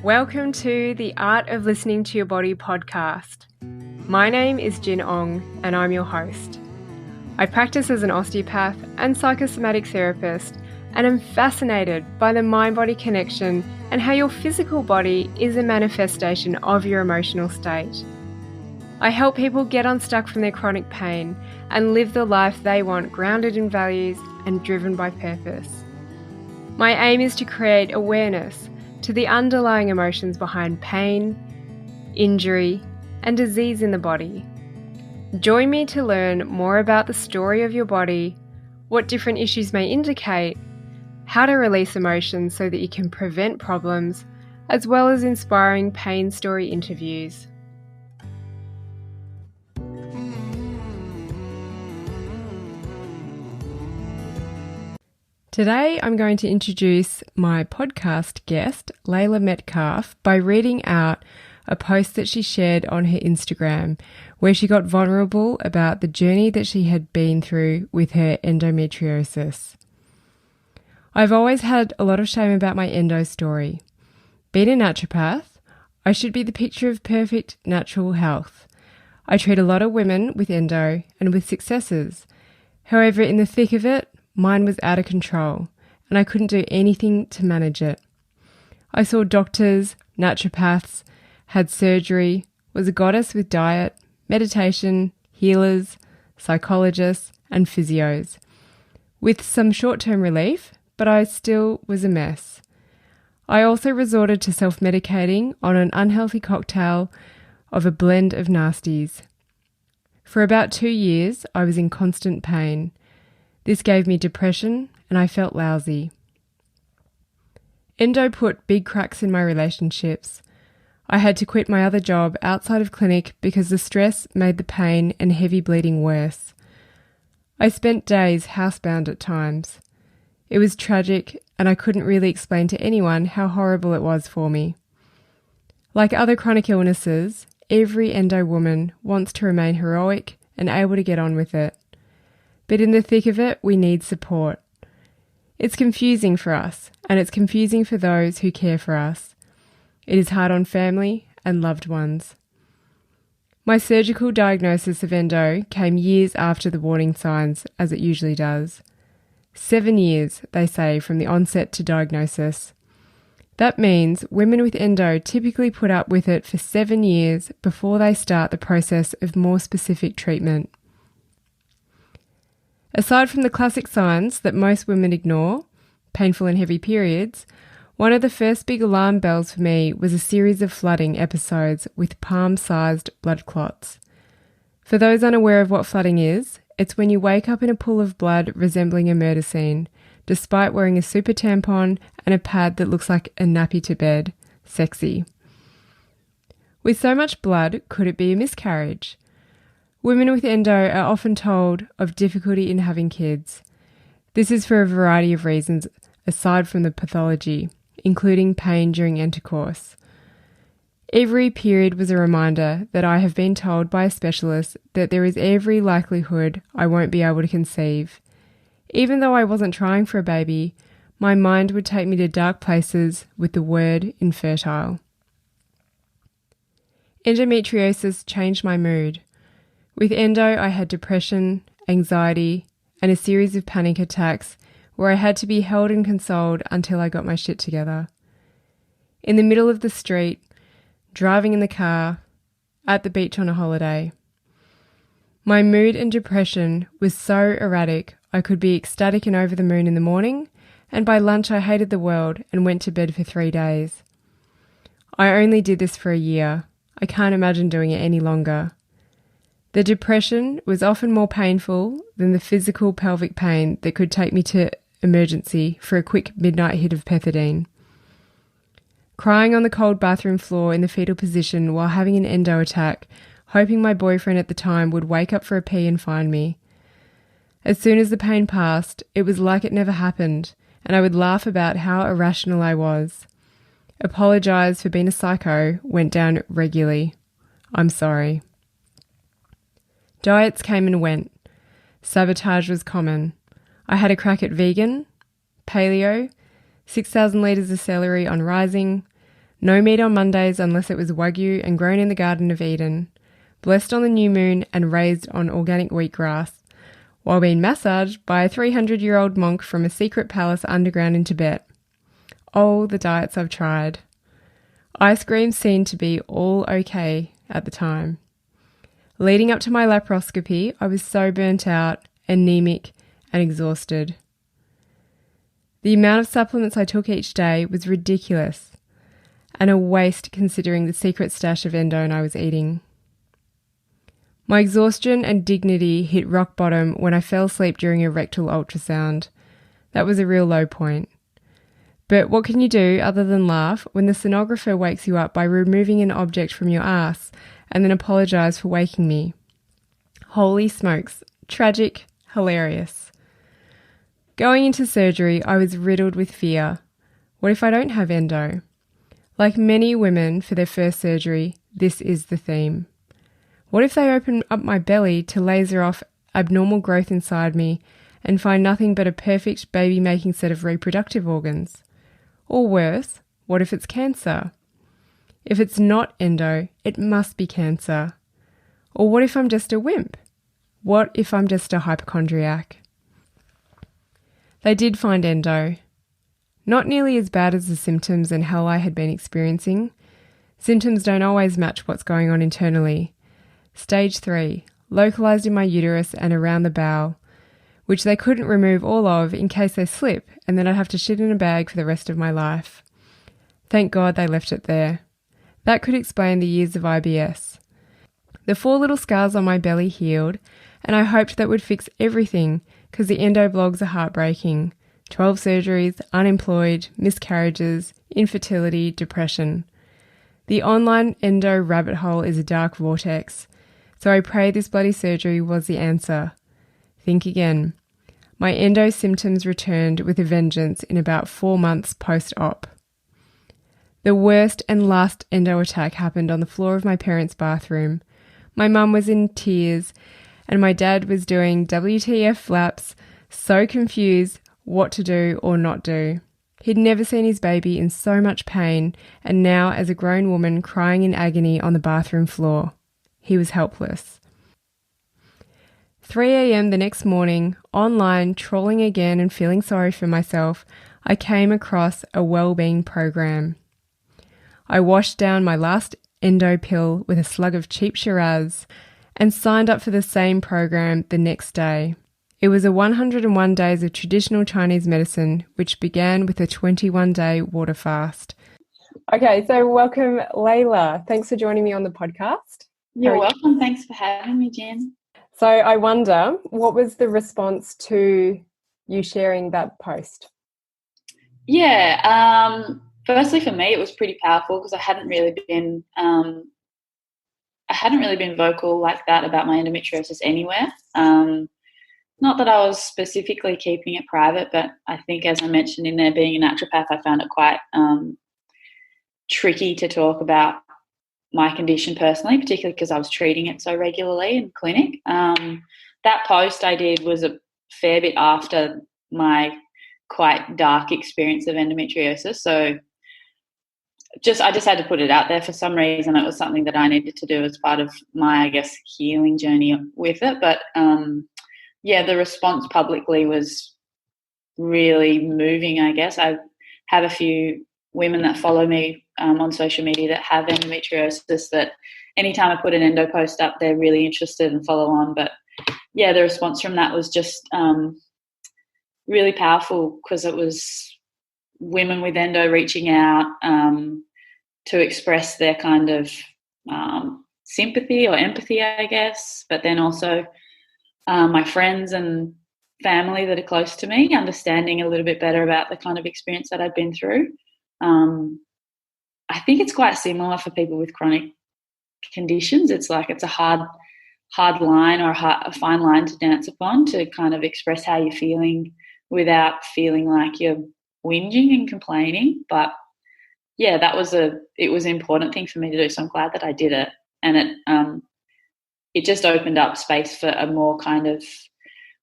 Welcome to the Art of Listening to Your Body podcast. My name is Jin Ong and I'm your host. I practice as an osteopath and psychosomatic therapist and am fascinated by the mind-body connection and how your physical body is a manifestation of your emotional state. I help people get unstuck from their chronic pain and live the life they want, grounded in values and driven by purpose. My aim is to create awareness to the underlying emotions behind pain, injury, and disease in the body. Join me to learn more about the story of your body, what different issues may indicate, how to release emotions so that you can prevent problems, as well as inspiring pain story interviews. Today, I'm going to introduce my podcast guest, Layla Metcalfe, by reading out a post that she shared on her Instagram, where she got vulnerable about the journey that she had been through with her endometriosis. I've always had a lot of shame about my endo story. Being a naturopath, I should be the picture of perfect natural health. I treat a lot of women with endo and with successes. However, in the thick of it, mine was out of control, and I couldn't do anything to manage it. I saw doctors, naturopaths, had surgery, was a goddess with diet, meditation, healers, psychologists, and physios, with some short-term relief, but I still was a mess. I also resorted to self-medicating on an unhealthy cocktail of a blend of nasties. For about 2 years, I was in constant pain. This gave me depression and I felt lousy. Endo put big cracks in my relationships. I had to quit my other job outside of clinic because the stress made the pain and heavy bleeding worse. I spent days housebound at times. It was tragic and I couldn't really explain to anyone how horrible it was for me. Like other chronic illnesses, every endo woman wants to remain heroic and able to get on with it. But in the thick of it, we need support. It's confusing for us, and it's confusing for those who care for us. It is hard on family and loved ones. My surgical diagnosis of endo came years after the warning signs, as it usually does. 7 years, they say, from the onset to diagnosis. That means women with endo typically put up with it for 7 years before they start the process of more specific treatment. Aside from the classic signs that most women ignore, painful and heavy periods, one of the first big alarm bells for me was a series of flooding episodes with palm-sized blood clots. For those unaware of what flooding is, it's when you wake up in a pool of blood resembling a murder scene, despite wearing a super tampon and a pad that looks like a nappy to bed. Sexy. With so much blood, could it be a miscarriage? Women with endo are often told of difficulty in having kids. This is for a variety of reasons aside from the pathology, including pain during intercourse. Every period was a reminder that I have been told by a specialist that there is every likelihood I won't be able to conceive. Even though I wasn't trying for a baby, my mind would take me to dark places with the word infertile. Endometriosis changed my mood. With endo, I had depression, anxiety, and a series of panic attacks where I had to be held and consoled until I got my shit together. In the middle of the street, driving in the car, at the beach on a holiday. My mood and depression was so erratic I could be ecstatic and over the moon in the morning, and by lunch I hated the world and went to bed for 3 days. I only did this for a year. I can't imagine doing it any longer. The depression was often more painful than the physical pelvic pain that could take me to emergency for a quick midnight hit of pethidine. Crying on the cold bathroom floor in the fetal position while having an endo attack, hoping my boyfriend at the time would wake up for a pee and find me. As soon as the pain passed, it was like it never happened, and I would laugh about how irrational I was. Apologise for being a psycho went down regularly. I'm sorry. Diets came and went. Sabotage was common. I had a crack at vegan, paleo, 6,000 litres of celery on rising, No meat on Mondays unless it was Wagyu and grown in the Garden of Eden. Blessed on the new moon and raised on organic wheatgrass, while being massaged by a 300-year-old monk from a secret palace underground in Tibet. Oh, the diets I've tried. Ice cream seemed to be all okay at the time. Leading up to my laparoscopy, I was so burnt out, anemic, and exhausted. The amount of supplements I took each day was ridiculous, and a waste considering the secret stash of endone I was eating. My exhaustion and dignity hit rock bottom when I fell asleep during a rectal ultrasound. That was a real low point. But what can you do other than laugh when the sonographer wakes you up by removing an object from your ass and then apologise for waking me? Holy smokes, tragic, hilarious. Going into surgery, I was riddled with fear. What if I don't have endo? Like many women for their first surgery, this is the theme. What if they open up my belly to laser off abnormal growth inside me and find nothing but a perfect baby-making set of reproductive organs? Or worse, what if it's cancer? If it's not endo, it must be cancer. Or what if I'm just a wimp? What if I'm just a hypochondriac? They did find endo. Not nearly as bad as the symptoms and hell I had been experiencing. Symptoms don't always match what's going on internally. Stage 3, localised in my uterus and around the bowel, which they couldn't remove all of in case they slip, and then I'd have to shit in a bag for the rest of my life. Thank God they left it there. That could explain the years of IBS. The 4 little scars on my belly healed, and I hoped that would fix everything because the endo blogs are heartbreaking. 12 surgeries, unemployed, miscarriages, infertility, depression. The online endo rabbit hole is a dark vortex, so I pray this bloody surgery was the answer. Think again. My endo symptoms returned with a vengeance in about 4 months post-op. The worst and last endo attack happened on the floor of my parents' bathroom. My mum was in tears and my dad was doing WTF flaps, so confused what to do or not do. He'd never seen his baby in so much pain, and now as a grown woman crying in agony on the bathroom floor. He was helpless. 3 a.m. the next morning, online, trawling again and feeling sorry for myself, I came across a wellbeing program. I washed down my last endo pill with a slug of cheap Shiraz and signed up for the same program the next day. It was a 101 days of traditional Chinese medicine, which began with a 21-day water fast. Okay, so welcome, Layla. Thanks for joining me on the podcast. You're welcome. Thanks for having me, Jen. So I wonder, what was the response to you sharing that post? Yeah, firstly for me it was pretty powerful because I hadn't really been vocal like that about my endometriosis anywhere. Not that I was specifically keeping it private, but I think, as I mentioned in there, being a naturopath, I found it quite tricky to talk about my condition personally, particularly because I was treating it so regularly in clinic. That post I did was a fair bit after my quite dark experience of endometriosis. So I just had to put it out there for some reason. It was something that I needed to do as part of my, I guess, healing journey with it. But yeah, the response publicly was really moving, I guess. I have a few women that follow me on social media that have endometriosis that anytime I put an endo post up, they're really interested and follow on. But yeah, the response from that was just really powerful because it was women with endo reaching out to express their kind of sympathy or empathy, I guess, but then also my friends and family that are close to me understanding a little bit better about the kind of experience that I've been through. I think it's quite similar for people with chronic conditions. It's like it's a hard line or a fine line to dance upon to kind of express how you're feeling without feeling like you're whinging and complaining. But yeah, it was an important thing for me to do. So I'm glad that I did it, and it just opened up space for a more kind of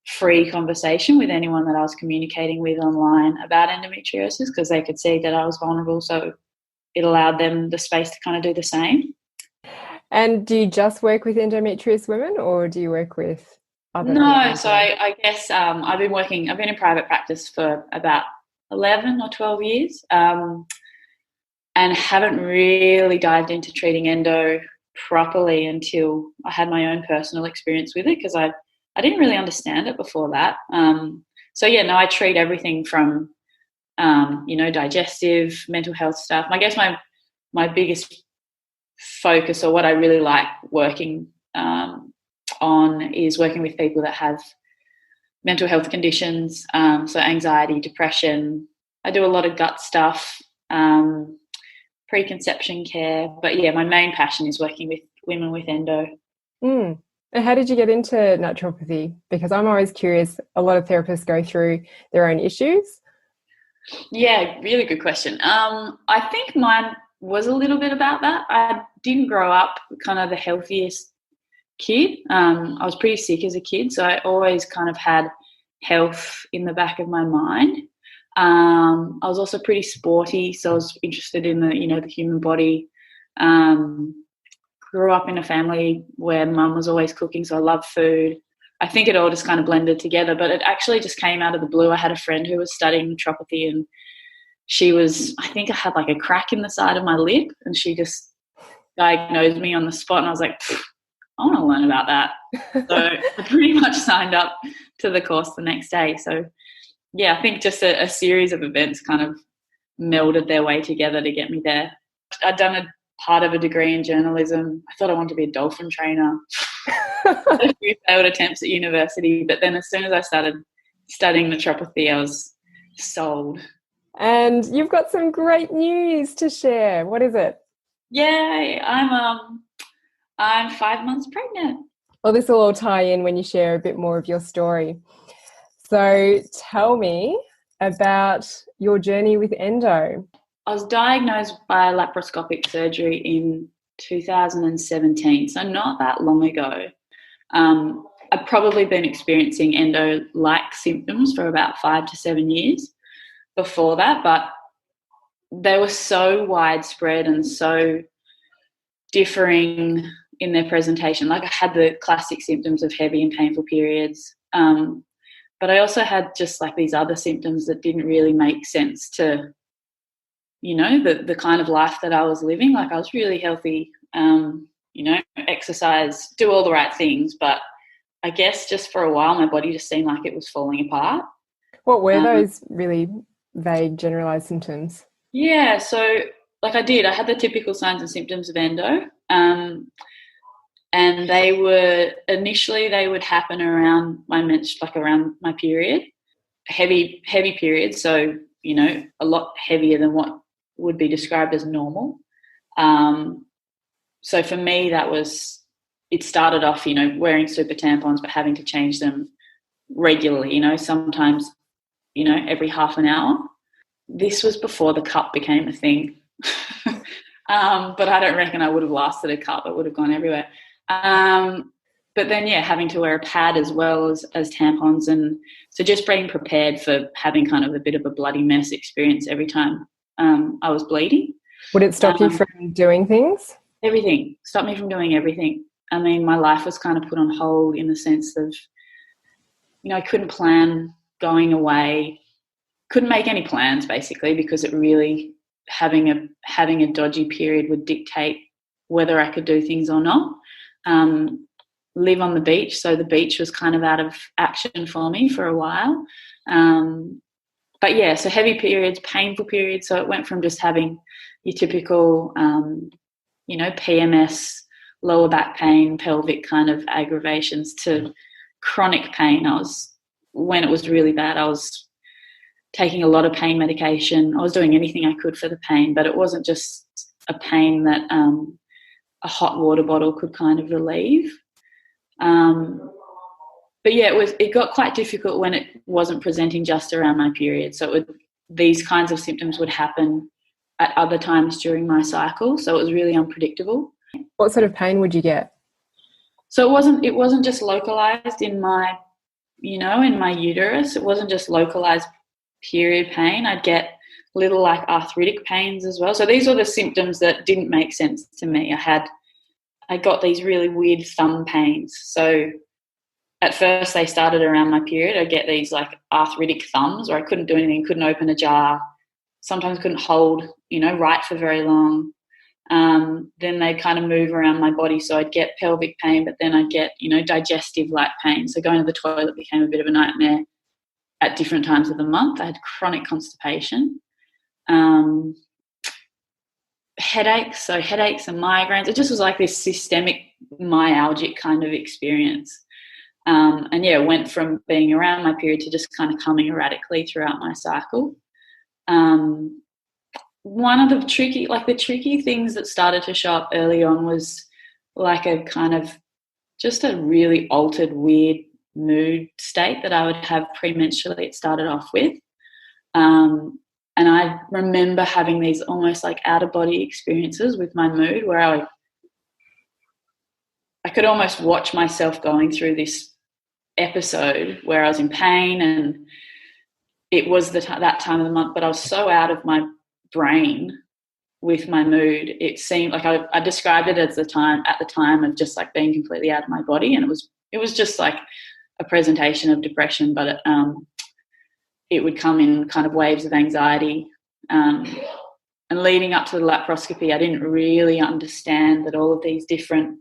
free conversation with anyone that I was communicating with online about endometriosis because they could see that I was vulnerable. So it allowed them the space to kind of do the same. And do you just work with endometriosis women, or do you work with other people? No, so I guess I've been in private practice for about 11 or 12 years, and haven't really dived into treating endo properly until I had my own personal experience with it, because I didn't really understand it before that. I treat everything from digestive, mental health stuff. I guess my biggest focus, or what I really like working on, is working with people that have mental health conditions, so anxiety, depression. I do a lot of gut stuff, preconception care, but yeah, my main passion is working with women with endo. And how did you get into naturopathy? Because I'm always curious, a lot of therapists go through their own issues. Yeah, really good question. I think mine was a little bit about that. I didn't grow up kind of the healthiest kid. I was pretty sick as a kid, so I always kind of had health in the back of my mind. I was also pretty sporty, so I was interested in the human body. Grew up in a family where mum was always cooking, so I loved food. I think it all just kind of blended together, but it actually just came out of the blue. I had a friend who was studying naturopathy, and I think I had like a crack in the side of my lip, and she just diagnosed me on the spot, and I was like, I want to learn about that. So I pretty much signed up to the course the next day. So yeah, I think just a series of events kind of melded their way together to get me there. I'd done a part of a degree in journalism. I thought I wanted to be a dolphin trainer. A few failed attempts at university, but then as soon as I started studying naturopathy, I was sold. And you've got some great news to share. What is it? Yay! I'm 5 months pregnant. Well, this will all tie in when you share a bit more of your story. So tell me about your journey with endo. I was diagnosed by laparoscopic surgery in 2017, so not that long ago. I've probably been experiencing endo-like symptoms for about 5 to 7 years before that, but they were so widespread and so differing in their presentation. Like, I had the classic symptoms of heavy and painful periods, but I also had just like these other symptoms that didn't really make sense to, the kind of life that I was living. Like, I was really healthy, exercise, do all the right things, but I guess just for a while my body just seemed like it was falling apart. What were those really vague generalised symptoms? Yeah, so like I had the typical signs and symptoms of endo, and they would happen around around my period, heavy periods, so a lot heavier than what would be described as normal. So for me, it started off, wearing super tampons but having to change them regularly, sometimes, every half an hour. This was before the cup became a thing. But I don't reckon I would have lasted a cup. It would have gone everywhere. But then, having to wear a pad as well as tampons. And so just being prepared for having kind of a bit of a bloody mess experience every time I was bleeding. Would it stop you from doing things? Everything. Stopped me from doing everything. I mean, my life was kind of put on hold in the sense of, I couldn't plan going away, couldn't make any plans basically, because it really, having a dodgy period would dictate whether I could do things or not. Live on the beach, so the beach was kind of out of action for me for a while. But yeah, so heavy periods, painful periods. So it went from just having your typical, PMS, lower back pain, pelvic kind of aggravations, to chronic pain. When it was really bad, I was taking a lot of pain medication. I was doing anything I could for the pain, but it wasn't just a pain that a hot water bottle could kind of relieve. But yeah, it got quite difficult when it wasn't presenting just around my period. So these kinds of symptoms would happen at other times during my cycle. So it was really unpredictable. What sort of pain would you get? So it wasn't just localized in my, in my uterus. It wasn't just localized period pain. I'd get little like arthritic pains as well. So these were the symptoms that didn't make sense to me. I got these really weird thumb pains. So at first they started around my period. I get these like arthritic thumbs where I couldn't do anything, couldn't open a jar, sometimes couldn't hold, write for very long. Then they'd kind of move around my body. So I'd get pelvic pain, but then I'd get, digestive-like pain. So going to the toilet became a bit of a nightmare at different times of the month. I had chronic constipation. Headaches and migraines. It just was like this systemic myalgic kind of experience. It went from being around my period to just kind of coming erratically throughout my cycle. One of the tricky things that started to show up early on was like a kind of just a really altered, weird mood state that I would have premenstrually. It started off with. And I remember having these almost like out-of-body experiences with my mood where I could almost watch myself going through this episode where I was in pain, and it was that time of the month, but I was so out of my brain with my mood. It seemed like I described it at the time of just like being completely out of my body, and it was just like a presentation of depression, but it would come in kind of waves of anxiety. And leading up to the laparoscopy, I didn't really understand that all of these different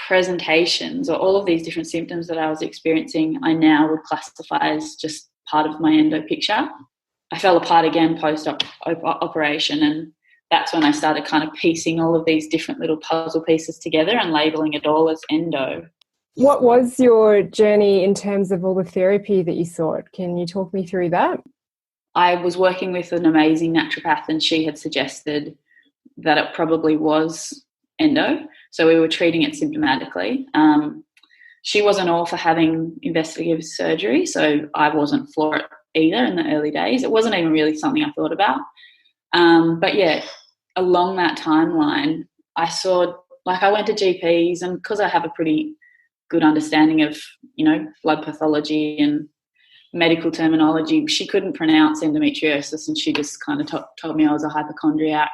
presentations or all of these different symptoms that I was experiencing, I now would classify as just part of my endo picture. I fell apart again post-operation, and that's when I started kind of piecing all of these different little puzzle pieces together and labelling it all as endo. What was your journey in terms of all the therapy that you sought? Can you talk me through that? I was working with an amazing naturopath, and she had suggested that it probably was endo. So we were treating it symptomatically. She wasn't all for having investigative surgery, so I wasn't for it either in the early days. It wasn't even really something I thought about. But yeah, along that timeline, I went to GPs, and because I have a pretty good understanding of, blood pathology and medical terminology, she couldn't pronounce endometriosis, and she just kind of told me I was a hypochondriac.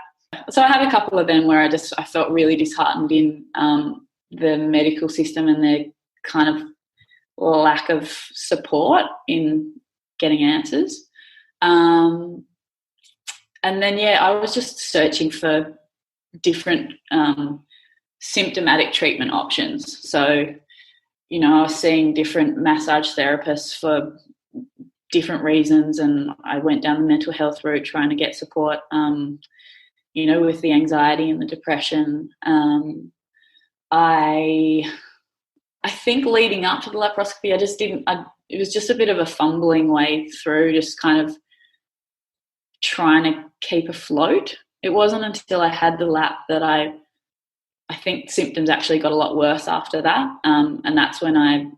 So I had a couple of them where I felt really disheartened in the medical system and their kind of lack of support in getting answers. And then, I was just searching for different symptomatic treatment options. So, I was seeing different massage therapists for different reasons, and I went down the mental health route trying to get support, with the anxiety and the depression. I think leading up to the laparoscopy, it was just a bit of a fumbling way through, just kind of trying to keep afloat. It wasn't until I had the lap that I think symptoms actually got a lot worse after that. And that's when I,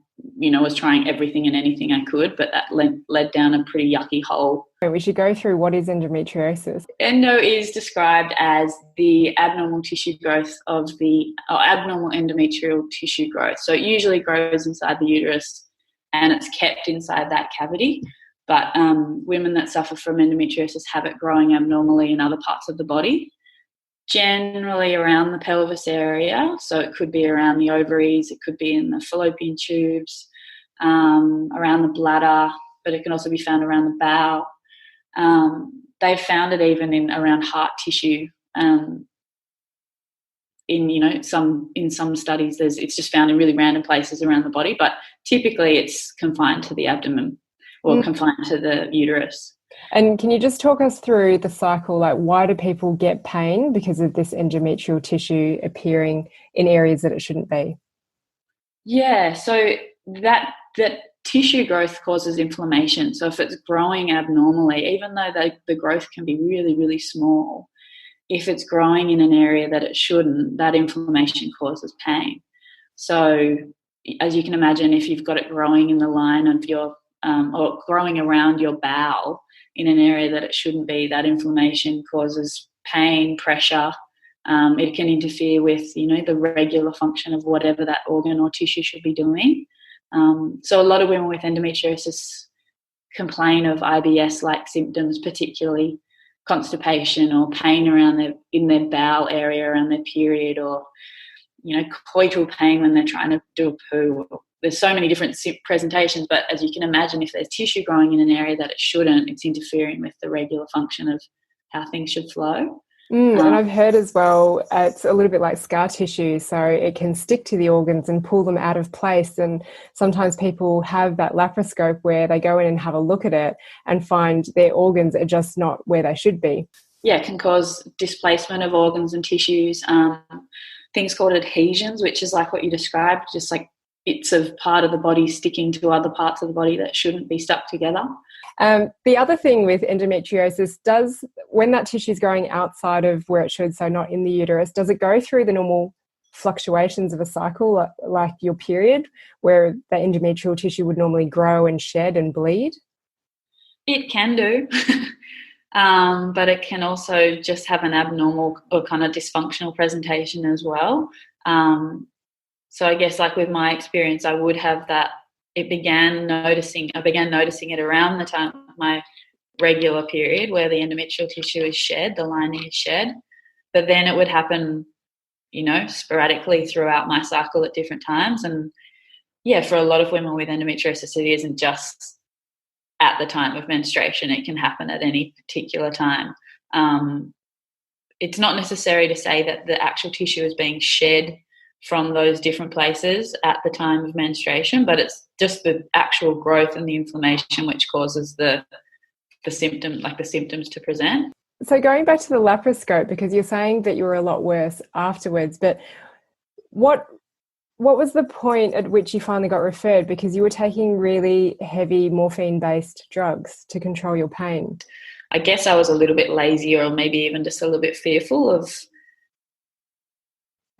was trying everything and anything I could, but that led down a pretty yucky hole. We should go through what is endometriosis. Endo is described as the abnormal tissue growth abnormal endometrial tissue growth. So it usually grows inside the uterus and it's kept inside that cavity. But women that suffer from endometriosis have it growing abnormally in other parts of the body, generally around the pelvis area. So it could be around the ovaries, it could be in the fallopian tubes, around the bladder, but it can also be found around the bowel. They've found it even in around heart tissue. In some studies, it's just found in really random places around the body, but typically it's confined to the abdomen or confined to the uterus. And can you just talk us through the cycle? Like, why do people get pain because of this endometrial tissue appearing in areas that it shouldn't be? Yeah, so that tissue growth causes inflammation. So if it's growing abnormally, even though the growth can be really, really small, if it's growing in an area that it shouldn't, that inflammation causes pain. So as you can imagine, if you've got it growing in the line of your or growing around your bowel in an area that it shouldn't be, that inflammation causes pain, pressure. It can interfere with, the regular function of whatever that organ or tissue should be doing. So a lot of women with endometriosis complain of IBS-like symptoms, particularly constipation or pain around in their bowel area around their period, or coital pain when they're trying to do a poo. There's so many different presentations, but as you can imagine, if there's tissue growing in an area that it shouldn't, it's interfering with the regular function of how things should flow. And I've heard as well, it's a little bit like scar tissue, so it can stick to the organs and pull them out of place. And sometimes people have that laparoscope where they go in and have a look at it and find their organs are just not where they should be. Yeah, it can cause displacement of organs and tissues, things called adhesions, which is like what you described, just like bits of part of the body sticking to other parts of the body that shouldn't be stuck together. The other thing with endometriosis, when that tissue is growing outside of where it should, so not in the uterus, does it go through the normal fluctuations of a cycle like your period, where the endometrial tissue would normally grow and shed and bleed? It can do, but it can also just have an abnormal or kind of dysfunctional presentation as well. So I guess like with my experience, I would have that. I began noticing it around the time of my regular period where the endometrial tissue is shed, the lining is shed, but then it would happen, sporadically throughout my cycle at different times. And yeah, for a lot of women with endometriosis, it isn't just at the time of menstruation. It can happen at any particular time. It's not necessary to say that the actual tissue is being shed from those different places at the time of menstruation, but it's just the actual growth and the inflammation which causes the symptoms to present. So going back to the laparoscope, because you're saying that you were a lot worse afterwards, but what was the point at which you finally got referred? Because you were taking really heavy morphine-based drugs to control your pain. I guess I was a little bit lazy, or maybe even just a little bit fearful of.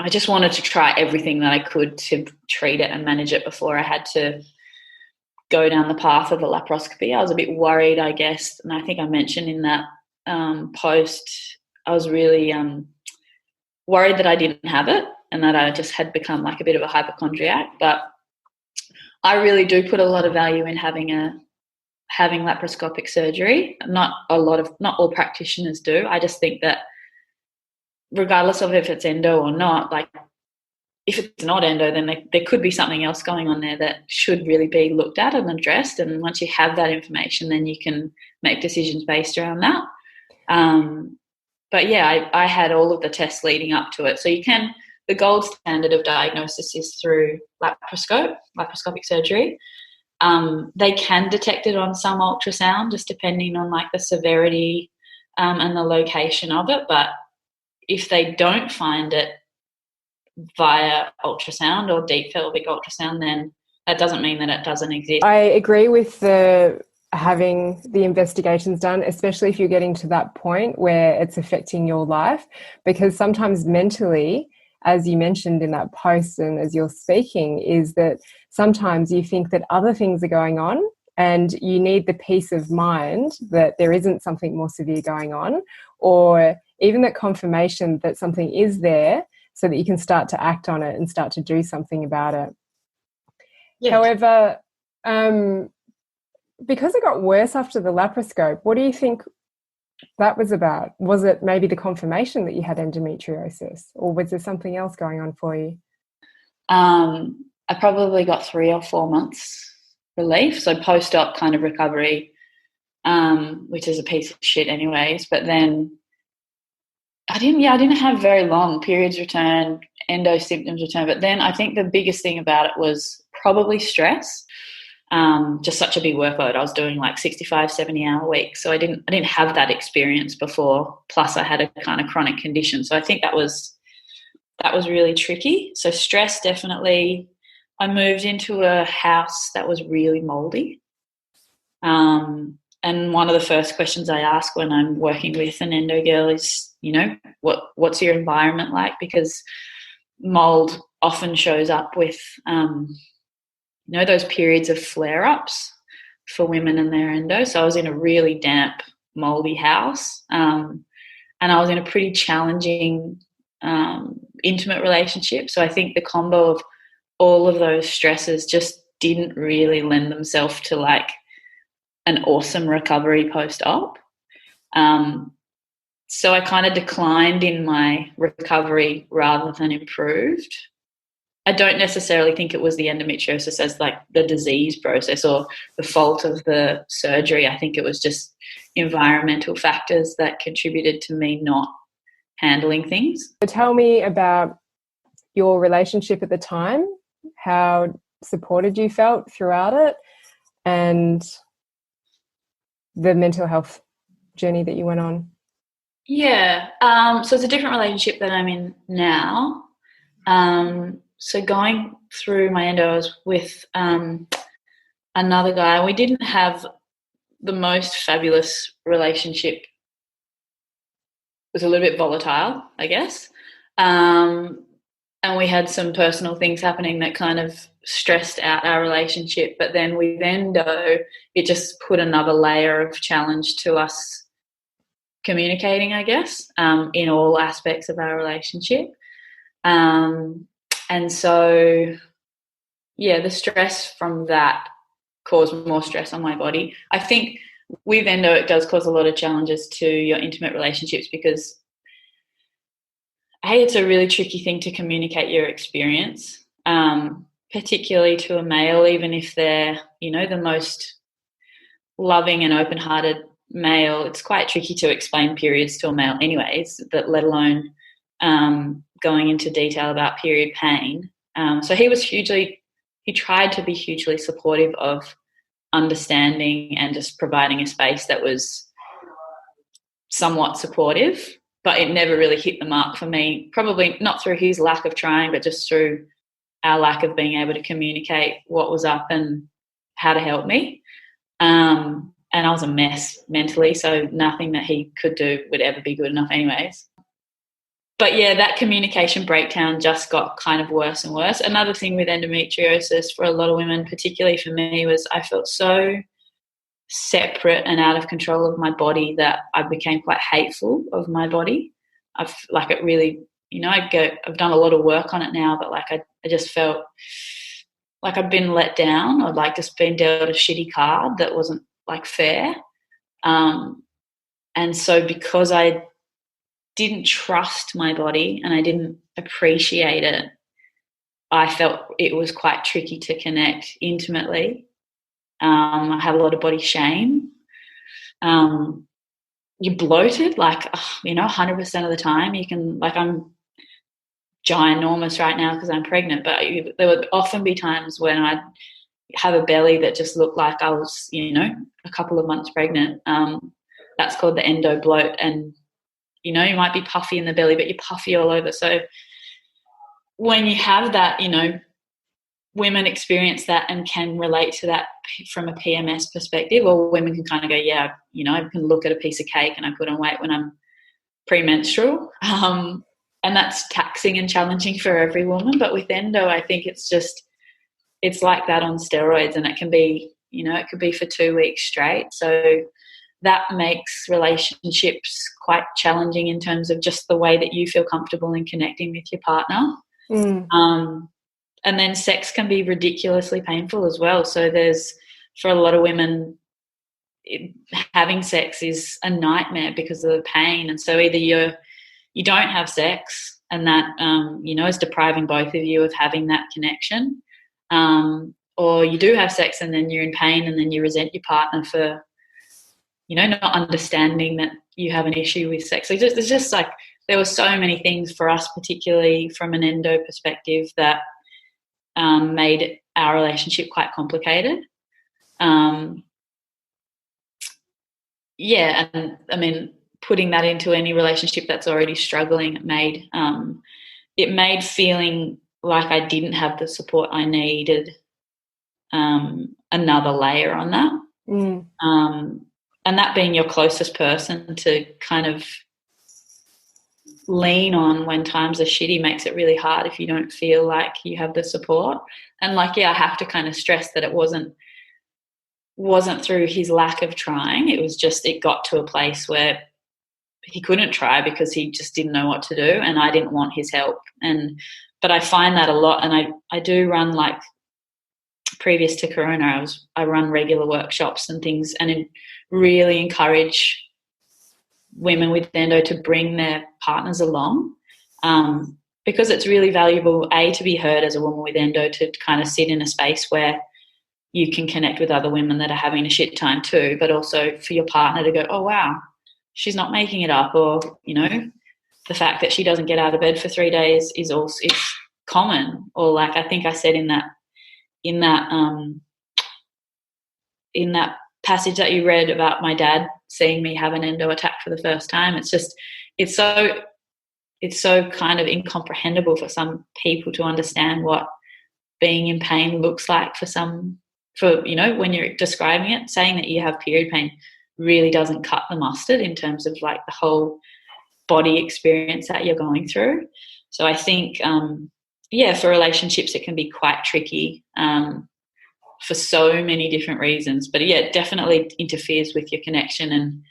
I just wanted to try everything that I could to treat it and manage it before I had to go down the path of a laparoscopy. I was a bit worried, I guess, and I think I mentioned in that post, I was really worried that I didn't have it and that I just had become like a bit of a hypochondriac. But I really do put a lot of value in having laparoscopic surgery. Not all practitioners do. I just think that regardless of if it's endo or not, like if it's not endo, then there could be something else going on there that should really be looked at and addressed. And once you have that information, then you can make decisions based around that. But yeah, I had all of the tests leading up to it. So the gold standard of diagnosis is through laparoscopic surgery. They can detect it on some ultrasound, just depending on like the severity and the location of it. But if they don't find it via ultrasound or deep pelvic ultrasound, then that doesn't mean that it doesn't exist. I agree with having the investigations done, especially if you're getting to that point where it's affecting your life, because sometimes mentally, as you mentioned in that post and as you're speaking, is that sometimes you think that other things are going on and you need the peace of mind that there isn't something more severe going on, or even that confirmation that something is there so that you can start to act on it and start to do something about it. Yeah. However, because it got worse after the laparoscope, what do you think that was about? Was it maybe the confirmation that you had endometriosis, or was there something else going on for you? I probably got 3 or 4 months relief, so post-op kind of recovery, which is a piece of shit anyways. But then I didn't have very long. Periods returned, endo symptoms returned, but then I think the biggest thing about it was probably stress. Just such a big workload. I was doing like 65, 70-hour weeks, so I didn't have that experience before. Plus, I had a kind of chronic condition, so I think that was really tricky. So stress, definitely. I moved into a house that was really mouldy. And one of the first questions I ask when I'm working with an endo girl is, what's your environment like? Because mold often shows up with, those periods of flare-ups for women and their endo. So I was in a really damp, mouldy house, and I was in a pretty challenging, intimate relationship. So I think the combo of all of those stresses just didn't really lend themselves to like an awesome recovery post-op. So I kind of declined in my recovery rather than improved. I don't necessarily think it was the endometriosis as like the disease process or the fault of the surgery. I think it was just environmental factors that contributed to me not handling things. So tell me about your relationship at the time, how supported you felt throughout it, and the mental health journey that you went on. Yeah. So it's a different relationship that I'm in now. So going through my endo, I was with another guy. We didn't have the most fabulous relationship. It was a little bit volatile, I guess. And we had some personal things happening that kind of stressed out our relationship. But then with endo, it just put another layer of challenge to us communicating, I guess, in all aspects of our relationship. And so, yeah, the stress from that caused more stress on my body. I think with endo, it does cause a lot of challenges to your intimate relationships because, hey, it's a really tricky thing to communicate your experience, particularly to a male, even if they're, you know, the most loving and open-hearted male. It's quite tricky to explain periods to a male anyways, but let alone going into detail about period pain. So he tried to be hugely supportive of understanding and just providing a space that was somewhat supportive, but it never really hit the mark for me, probably not through his lack of trying, but just through our lack of being able to communicate what was up and how to help me. And I was a mess mentally, so nothing that he could do would ever be good enough anyways. But, yeah, that communication breakdown just got kind of worse and worse. Another thing with endometriosis for a lot of women, particularly for me, was I felt so separate and out of control of my body that I became quite hateful of my body. I've done a lot of work on it now, but like I just felt like I'd been let down or like just been dealt a shitty card that wasn't like fair. And so because I didn't trust my body and I didn't appreciate it, I felt it was quite tricky to connect intimately. I have a lot of body shame. You're bloated, 100% of the time. You can, like, I'm ginormous right now because I'm pregnant, but there would often be times when I'd have a belly that just looked like I was, a couple of months pregnant. That's called the endo bloat, and you might be puffy in the belly, but you're puffy all over. So when you have that, women experience that and can relate to that from a PMS perspective, or women can kind of go, yeah, I can look at a piece of cake and I put on weight when I'm premenstrual. And that's taxing and challenging for every woman. But with endo, I think it's like that on steroids, and it can be, it could be for 2 weeks straight. So that makes relationships quite challenging in terms of just the way that you feel comfortable in connecting with your partner. And then sex can be ridiculously painful as well. So for a lot of women, having sex is a nightmare because of the pain. And so either you don't have sex, and that, is depriving both of you of having that connection, or you do have sex and then you're in pain and then you resent your partner for, not understanding that you have an issue with sex. So there's just like, there were so many things for us, particularly from an endo perspective, that made our relationship quite complicated. And I mean, putting that into any relationship that's already struggling, it made feeling like I didn't have the support I needed another layer on that. And that being your closest person to kind of lean on when times are shitty makes it really hard if you don't feel like you have the support. And I have to kind of stress that it wasn't through his lack of trying. It was just, it got to a place where he couldn't try because he just didn't know what to do, and I didn't want his help. But I find that a lot, and I do run previous to Corona, I run regular workshops and things, and really encourage women with endo to bring their partners along, because it's really valuable, to be heard as a woman with endo, to kind of sit in a space where you can connect with other women that are having a shit time too, but also for your partner to go, oh, wow, she's not making it up, or, the fact that she doesn't get out of bed for 3 days is common. Or like I think I said in that passage that you read about my dad seeing me have an endo attack for the first time, it's so kind of incomprehensible for some people to understand what being in pain looks like when you're describing it. Saying that you have period pain really doesn't cut the mustard in terms of like the whole body experience that you're going through. So I think, for relationships, it can be quite tricky for so many different reasons. But, it definitely interferes with your connection and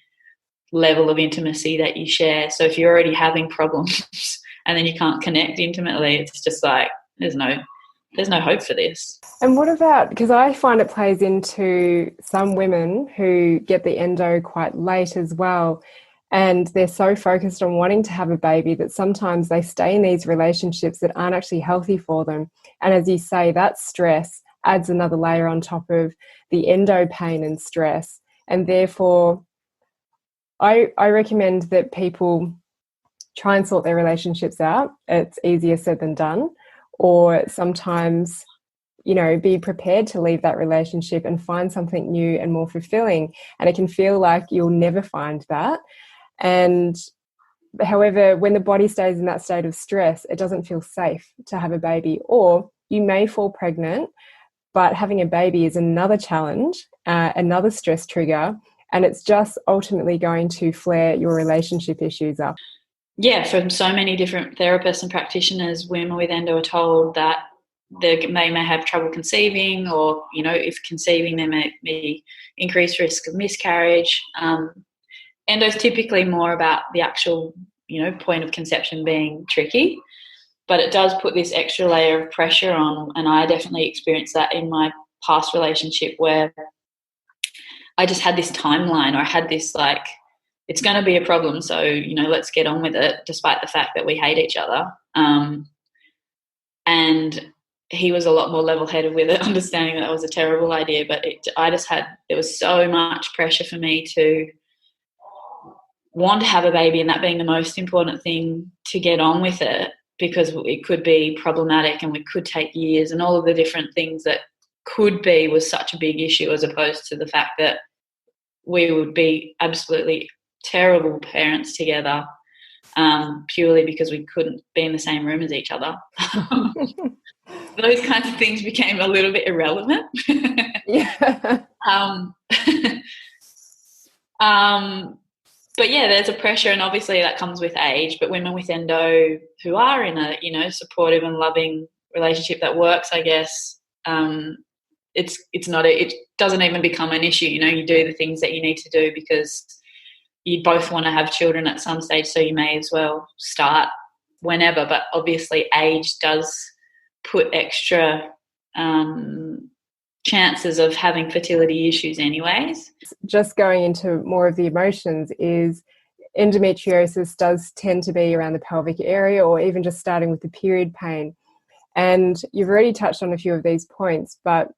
level of intimacy that you share. So if you're already having problems and then you can't connect intimately, it's just like there's no hope for this. And what about, because I find it plays into some women who get the endo quite late as well, and they're so focused on wanting to have a baby that sometimes they stay in these relationships that aren't actually healthy for them. And as you say, that stress adds another layer on top of the endo pain and stress. And therefore, I recommend that people try and sort their relationships out. It's easier said than done. Or sometimes, be prepared to leave that relationship and find something new and more fulfilling. And it can feel like you'll never find that. And however, when the body stays in that state of stress, it doesn't feel safe to have a baby. Or you may fall pregnant, but having a baby is another challenge, another stress trigger, and it's just ultimately going to flare your relationship issues up. Yeah, from so many different therapists and practitioners, women with endo are told that they may have trouble conceiving, or, if conceiving, there may be increased risk of miscarriage. Endo is typically more about the actual, point of conception being tricky, but it does put this extra layer of pressure on. And I definitely experienced that in my past relationship, where I just had this timeline, or I had this like, it's going to be a problem, so, let's get on with it, despite the fact that we hate each other. And he was a lot more level-headed with it, understanding that was a terrible idea. But there was so much pressure for me to want to have a baby, and that being the most important thing, to get on with it, because it could be problematic and it could take years, and all of the different things that could be was such a big issue, as opposed to the fact that we would be absolutely terrible parents together, purely because we couldn't be in the same room as each other. Those kinds of things became a little bit irrelevant. Yeah. But there's a pressure, and obviously that comes with age. But women with endo who are in a supportive and loving relationship that works, I guess, it doesn't even become an issue. You do the things that you need to do because you both want to have children at some stage, so you may as well start whenever. But obviously age does put extra chances of having fertility issues anyways. Just going into more of the emotions, is endometriosis does tend to be around the pelvic area, or even just starting with the period pain. And you've already touched on a few of these points, but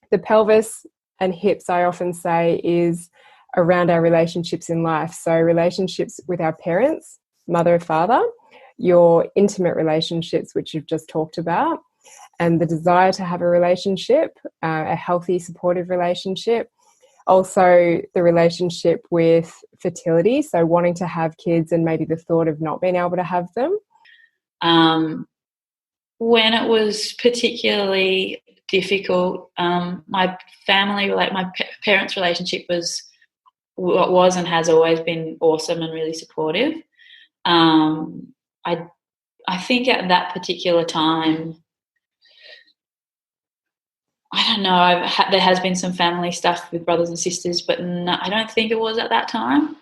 the pelvis and hips, I often say, is around our relationships in life. So relationships with our parents, mother, father, your intimate relationships, which you've just talked about, and the desire to have a relationship, a healthy, supportive relationship. Also, the relationship with fertility, so wanting to have kids and maybe the thought of not being able to have them. When it was particularly difficult, my family, my parents' relationship was and has always been awesome and really supportive. I think at that particular time, I don't know, there has been some family stuff with brothers and sisters, but no, I don't think it was at that time.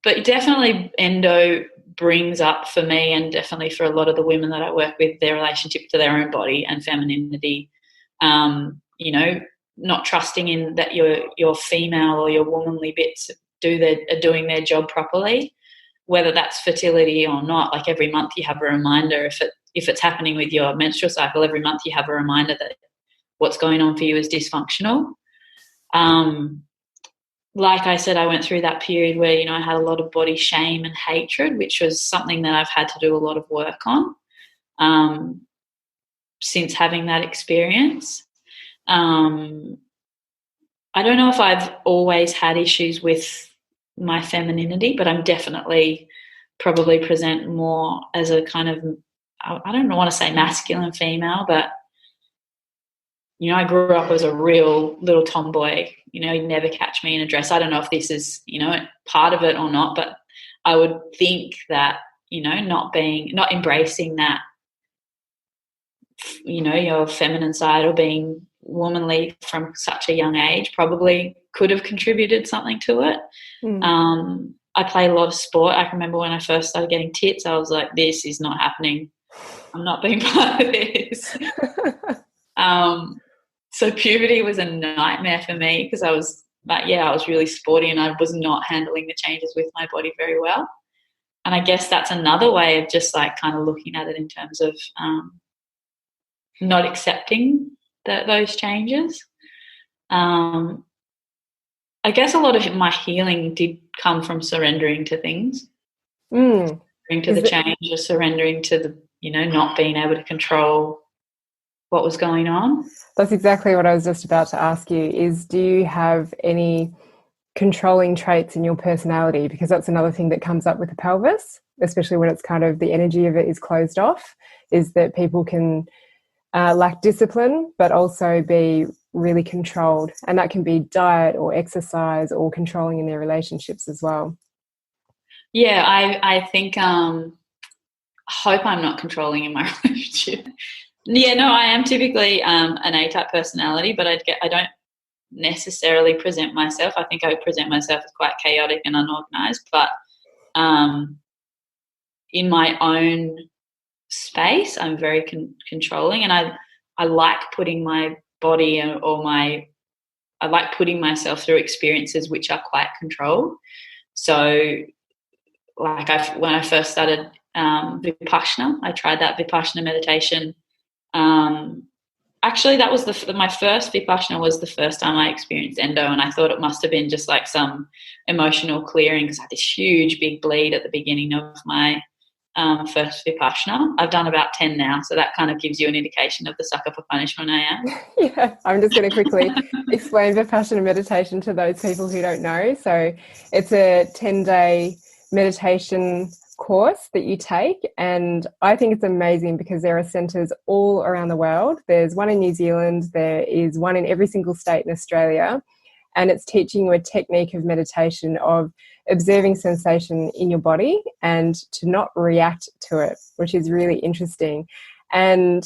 But definitely endo brings up for me, and definitely for a lot of the women that I work with, their relationship to their own body and femininity. You know, not trusting in that your female or your womanly bits are doing their job properly, whether that's fertility or not. Like every month you have a reminder, if it's happening with your menstrual cycle, every month you have a reminder that what's going on for you is dysfunctional. Like I said, I went through that period where, you know, I had a lot of body shame and hatred, which was something that I've had to do a lot of work on since having that experience. I don't know if I've always had issues with my femininity, but I'm definitely probably present more as a kind of, I don't want to say masculine female, but, you know, I grew up as a real little tomboy. You know, you'd never catch me in a dress. I don't know if this is, you know, part of it or not, but I would think that, you know, not embracing that, you know, your feminine side or being womanly from such a young age probably could have contributed something to it. I played a lot of sport. I remember when I first started getting tits, I was like, this is not happening. I'm not being part of this. So puberty was a nightmare for me because I was really sporty and I was not handling the changes with my body very well. And I guess that's another way of just like kind of looking at it in terms of not accepting those changes. I guess a lot of my healing did come from surrendering to things, surrendering to the change, or surrendering to the, you know, not being able to control what was going on. That's exactly what I was just about to ask you, is do you have any controlling traits in your personality? Because that's another thing that comes up with the pelvis, especially when it's kind of the energy of it is closed off, is that people can lack discipline but also be really controlled, and that can be diet or exercise or controlling in their relationships as well. Yeah, I think hope I'm not controlling in my relationship. Yeah, no, I am typically an A-type personality, but I don't necessarily present myself. I think I present myself as quite chaotic and unorganized, but in my own space, I'm very controlling, and I like putting my body I like putting myself through experiences which are quite controlled. So, like when I first started Vipassana, I tried that Vipassana meditation. Actually, that was my first Vipassana was the first time I experienced endo, and I thought it must have been just like some emotional clearing because I had this huge big bleed at the beginning of my first Vipassana. I've done about 10 now, so that kind of gives you an indication of the sucker for punishment I am. Yeah, I'm just going to quickly explain Vipassana meditation to those people who don't know. So it's a 10-day meditation course that you take, and I think it's amazing because there are centres all around the world. There's one in New Zealand, there is one in every single state in Australia, and it's teaching you a technique of meditation of observing sensation in your body and to not react to it, which is really interesting. And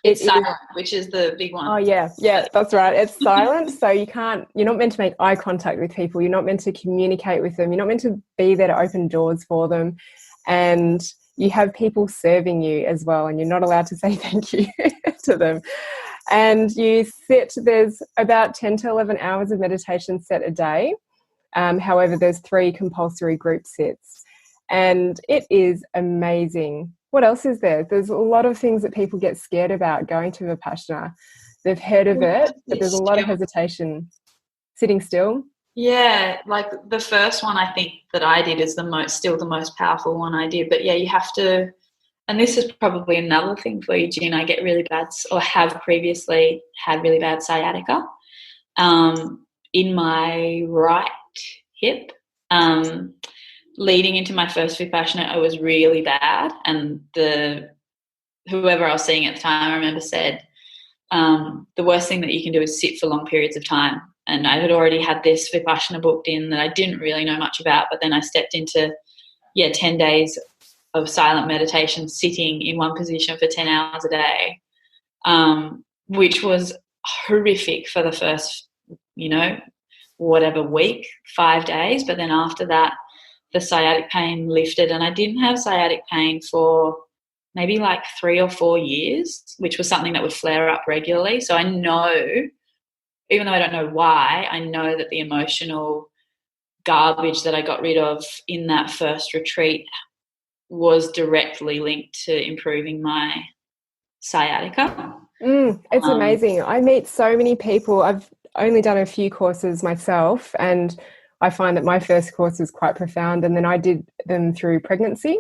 it's silent, which is the big one. Oh, yeah, that's right. It's silent, so you're not meant to make eye contact with people. You're not meant to communicate with them. You're not meant to be there to open doors for them. And you have people serving you as well, and you're not allowed to say thank you to them. And there's about 10 to 11 hours of meditation set a day. However, there's 3 compulsory group sits, and it is amazing. What else is there? There's a lot of things that people get scared about going to Vipassana. They've heard of it, but there's a lot of hesitation. Sitting still? Yeah, like the first one I think that I did is still the most powerful one I did. But yeah, you have to, and this is probably another thing for you, Jean. I get really bad, or have previously had really bad sciatica in my right hip. Leading into my first Vipassana, it was really bad, and whoever I was seeing at the time, I remember said, the worst thing that you can do is sit for long periods of time. And I had already had this Vipassana booked in that I didn't really know much about, but then I stepped into 10 days of silent meditation, sitting in one position for 10 hours a day, which was horrific for the first, week, 5 days. But then after that, the sciatic pain lifted, and I didn't have sciatic pain for maybe like 3 or 4 years, which was something that would flare up regularly. So I know, even though I don't know why, I know that the emotional garbage that I got rid of in that first retreat was directly linked to improving my sciatica. It's amazing. I meet so many people. I've only done a few courses myself, and I find that my first course was quite profound, and then I did them through pregnancy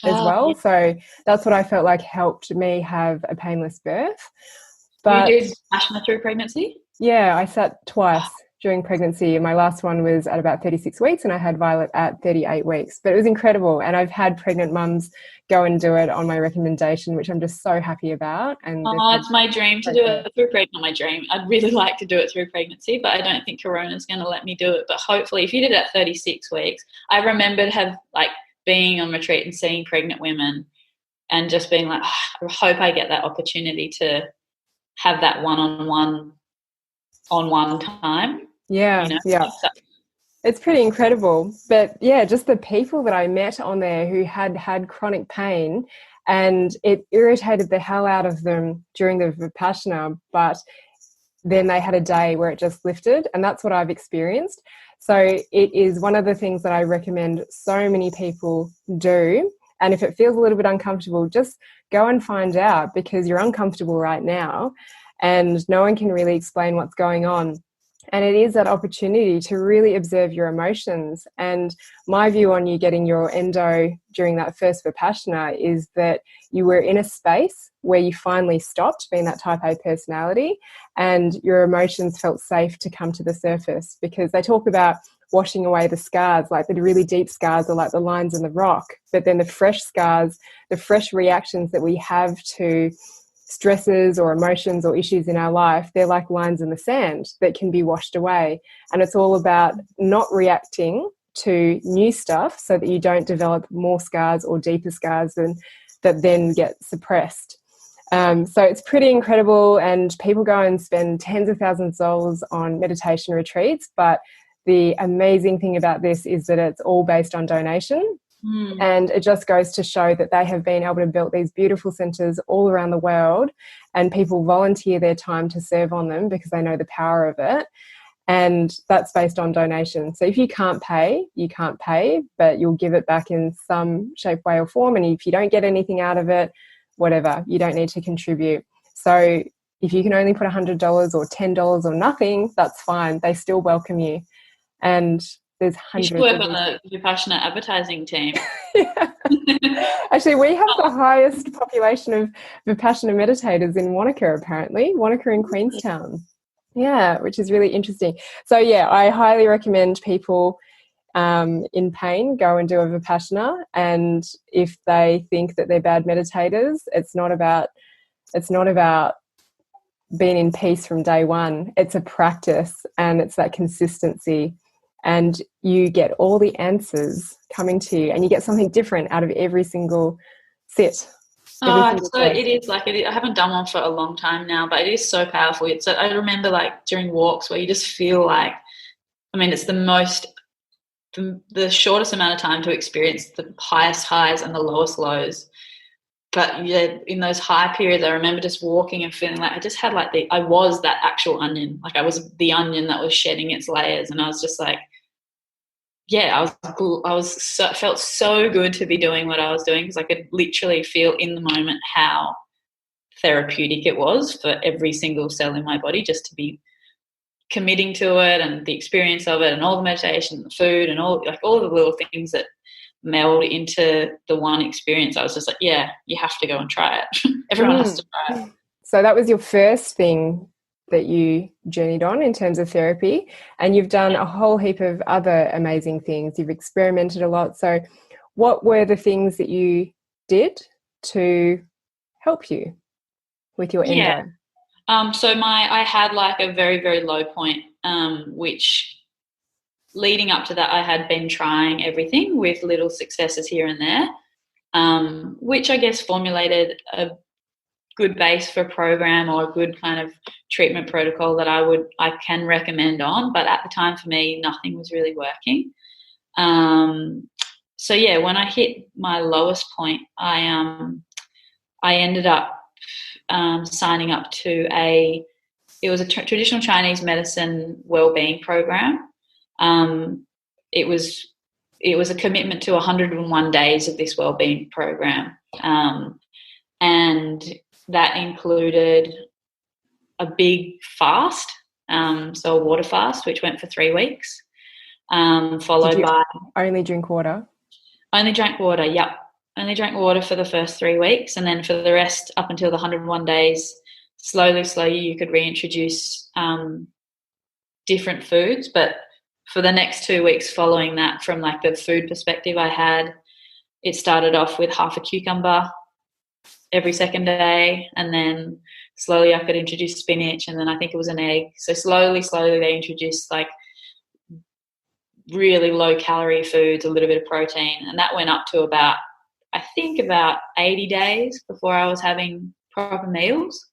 as well. Yeah. So that's what I felt like helped me have a painless birth. But you did asthma through pregnancy? Yeah, I sat twice during pregnancy. My last one was at about 36 weeks, and I had Violet at 38 weeks. But it was incredible, and I've had pregnant mums go and do it on my recommendation, which I'm just so happy about. And it's my dream to do it through pregnancy. Not my dream. I'd really like to do it through pregnancy, but I don't think Corona's going to let me do it. But hopefully, if you did it at 36 weeks, I remembered being on retreat and seeing pregnant women, and just being like, I hope I get that opportunity to have that one-on-one time. Yeah, yeah. It's pretty incredible. But yeah, just the people that I met on there who had chronic pain, and it irritated the hell out of them during the Vipassana, but then they had a day where it just lifted, and that's what I've experienced. So it is one of the things that I recommend so many people do. And if it feels a little bit uncomfortable, just go and find out, because you're uncomfortable right now and no one can really explain what's going on. And it is that opportunity to really observe your emotions. And my view on you getting your endo during that first Vipassana is that you were in a space where you finally stopped being that type A personality, and your emotions felt safe to come to the surface, because they talk about washing away the scars, like the really deep scars are like the lines in the rock, but then the fresh scars, the fresh reactions that we have to stresses or emotions or issues in our life, they're like lines in the sand that can be washed away. And it's all about not reacting to new stuff so that you don't develop more scars or deeper scars that then get suppressed. So it's pretty incredible, and people go and spend tens of thousands of dollars on meditation retreats, but the amazing thing about this is that it's all based on donation. And it just goes to show that they have been able to build these beautiful centres all around the world, and people volunteer their time to serve on them because they know the power of it. And that's based on donation. So if you can't pay, you can't pay, but you'll give it back in some shape, way or form. And if you don't get anything out of it, whatever, you don't need to contribute. So if you can only put $100 or $10 or nothing, that's fine. They still welcome you. And there's hundreds. You should work on the Vipassana advertising team. Actually, we have the highest population of Vipassana meditators in Wanaka, apparently. Wanaka in Queenstown. Yeah, which is really interesting. So yeah, I highly recommend people in pain go and do a Vipassana. And if they think that they're bad meditators, it's not about being in peace from day one. It's a practice, and it's that consistency. And you get all the answers coming to you, and you get something different out of every single sit. It is like it is. I haven't done one for a long time now, but it is so powerful. I remember like during walks where you just feel like, I mean, it's the shortest amount of time to experience the highest highs and the lowest lows. But yeah, in those high periods, I remember just walking and feeling like I just had like I was that actual onion. Like I was the onion that was shedding its layers, and I was just like, yeah, felt so good to be doing what I was doing, because I could literally feel in the moment how therapeutic it was for every single cell in my body, just to be committing to it, and the experience of it, and all the meditation, and the food, and all the little things that meld into the one experience. I was just like, yeah, you have to go and try it. Everyone has to try it. So that was your first thing that you journeyed on in terms of therapy, and you've done a whole heap of other amazing things. You've experimented a lot. So what were the things that you did to help you with your endo? So I had like a very, very low point, which leading up to that, I had been trying everything with little successes here and there, which I guess formulated a good base for a program or a good kind of treatment protocol that I can recommend on. But at the time for me, nothing was really working. so yeah, when I hit my lowest point, I ended up signing up to it was a traditional Chinese medicine wellbeing program. It was a commitment to 101 days of this wellbeing program, and that included a big fast, so a water fast, which went for 3 weeks, followed by only drink water. Only drank water. Yep, only drank water for the first 3 weeks, and then for the rest, up until the 101 days, slowly, you could reintroduce different foods. But for the next 2 weeks following that, from like the food perspective, it started off with half a cucumber every second day, and then slowly I could introduce spinach, and then I think it was an egg. So slowly they introduced like really low calorie foods, a little bit of protein, and that went up to about 80 days before I was having proper meals.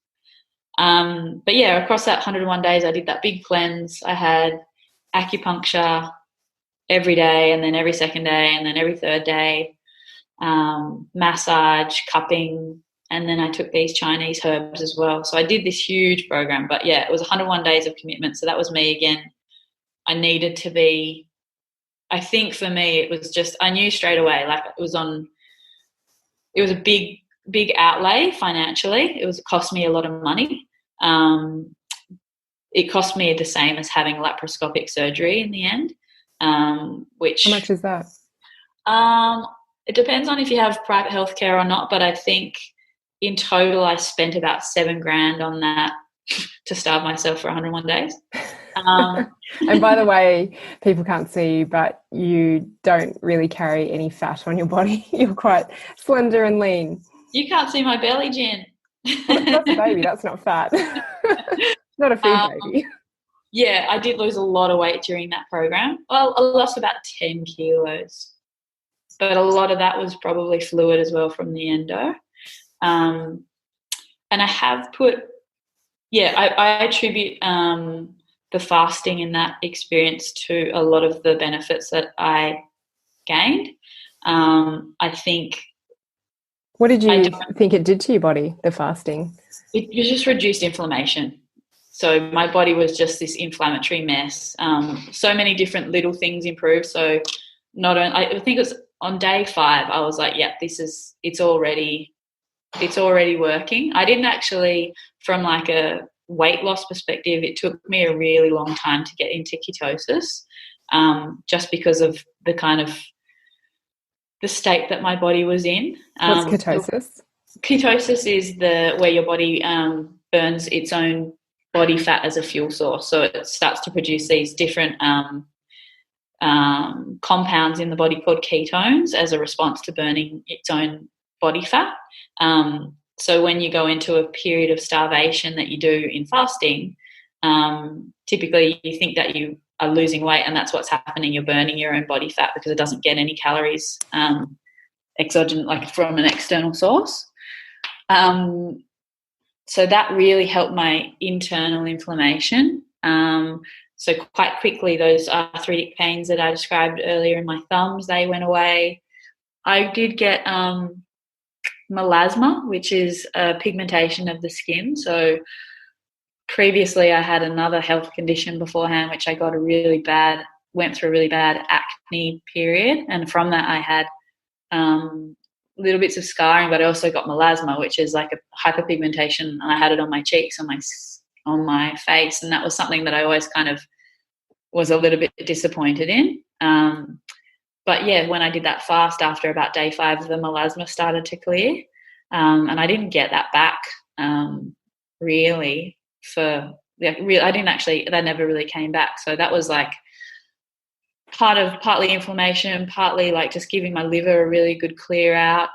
But yeah, across that 101 days, I did that big cleanse. I had acupuncture every day, and then every second day, and then every third day, massage, cupping, and then I took these Chinese herbs as well. So I did this huge program. But yeah, it was 101 days of commitment. So that was me again. I needed to be, I think for me, it was just, I knew straight away, like it was a big outlay financially. It cost me a lot of money. It cost me the same as having laparoscopic surgery in the end. Which, how much is that? It depends on if you have private healthcare or not, but I think in total I spent about $7,000 on that to starve myself for 101 days. And by the way, people can't see you, but you don't really carry any fat on your body. You're quite slender and lean. You can't see my belly, Jen. Well, that's a baby. That's not fat. Not a food baby. Yeah, I did lose a lot of weight during that program. Well, I lost about 10 kilos, but a lot of that was probably fluid as well from the endo. And I have put, I attribute the fasting in that experience to a lot of the benefits that I gained. I think. What did you think it did to your body, the fasting? It just reduced inflammation. So my body was just this inflammatory mess. So many different little things improved. So I think it was on day 5, I was like, yeah, it's already working. I didn't actually, from like a weight loss perspective, it took me a really long time to get into ketosis, just because of the kind of the state that my body was in. What's ketosis? Ketosis is where your body burns its own body fat as a fuel source. So it starts to produce these different compounds in the body called ketones as a response to burning its own body fat. So when you go into a period of starvation that you do in fasting, typically you think that you are losing weight, and that's what's happening. You're burning your own body fat because it doesn't get any calories exogenous, like from an external source. So that really helped my internal inflammation. So quite quickly, those arthritic pains that I described earlier in my thumbs, they went away. I did get melasma, which is a pigmentation of the skin. So previously I had another health condition beforehand, which I went through a really bad acne period. And from that I had little bits of scarring, but I also got melasma, which is like a hyperpigmentation, and I had it on my cheeks, on my face, and that was something that I always kind of was a little bit disappointed in. But yeah, when I did that fast, after about day 5, the melasma started to clear, and I didn't get that back really that never really came back. So that was like partly inflammation, partly like just giving my liver a really good clear out,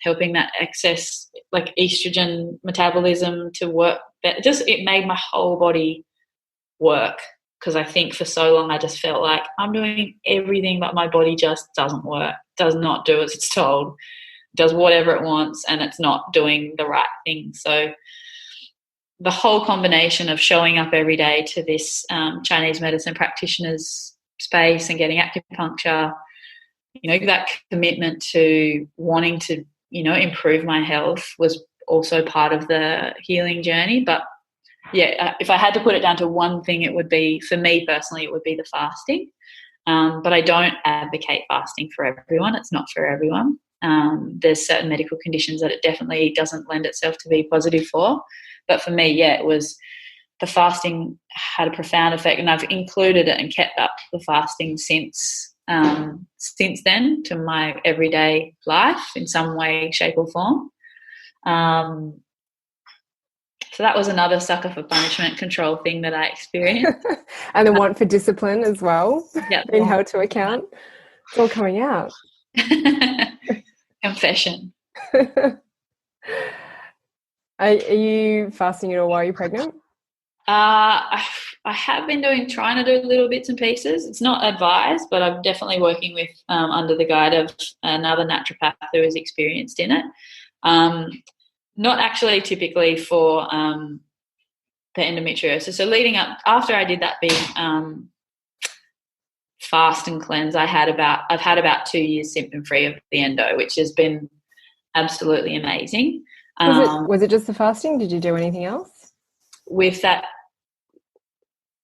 helping that excess like estrogen metabolism to work better. It made my whole body work, because I think for so long I just felt like I'm doing everything, but my body just doesn't work, does not do as it's told, does whatever it wants, and it's not doing the right thing. So the whole combination of showing up every day to this Chinese medicine practitioner's space and getting acupuncture, that commitment to wanting to, improve my health was also part of the healing journey. But yeah, if I had to put it down to one thing, it would be, for me personally, it would be the fasting. But I don't advocate fasting for everyone. It's not for everyone. There's certain medical conditions that it definitely doesn't lend itself to be positive for. But for me, yeah, it was, the fasting had a profound effect, and I've included it and kept up the fasting since then to my everyday life in some way, shape or form. So that was another sucker for punishment control thing that I experienced. And the want for discipline as well, being held to account. It's all coming out. Confession. Are you fasting at all while you're pregnant? I have been trying to do little bits and pieces. It's not advised, but I'm definitely working with under the guide of another naturopath who is experienced in it. Not actually typically for the endometriosis. So leading up, after I did that big fast and cleanse, I've had about 2 years symptom free of the endo, which has been absolutely amazing. Was it just the fasting? Did you do anything else? With that,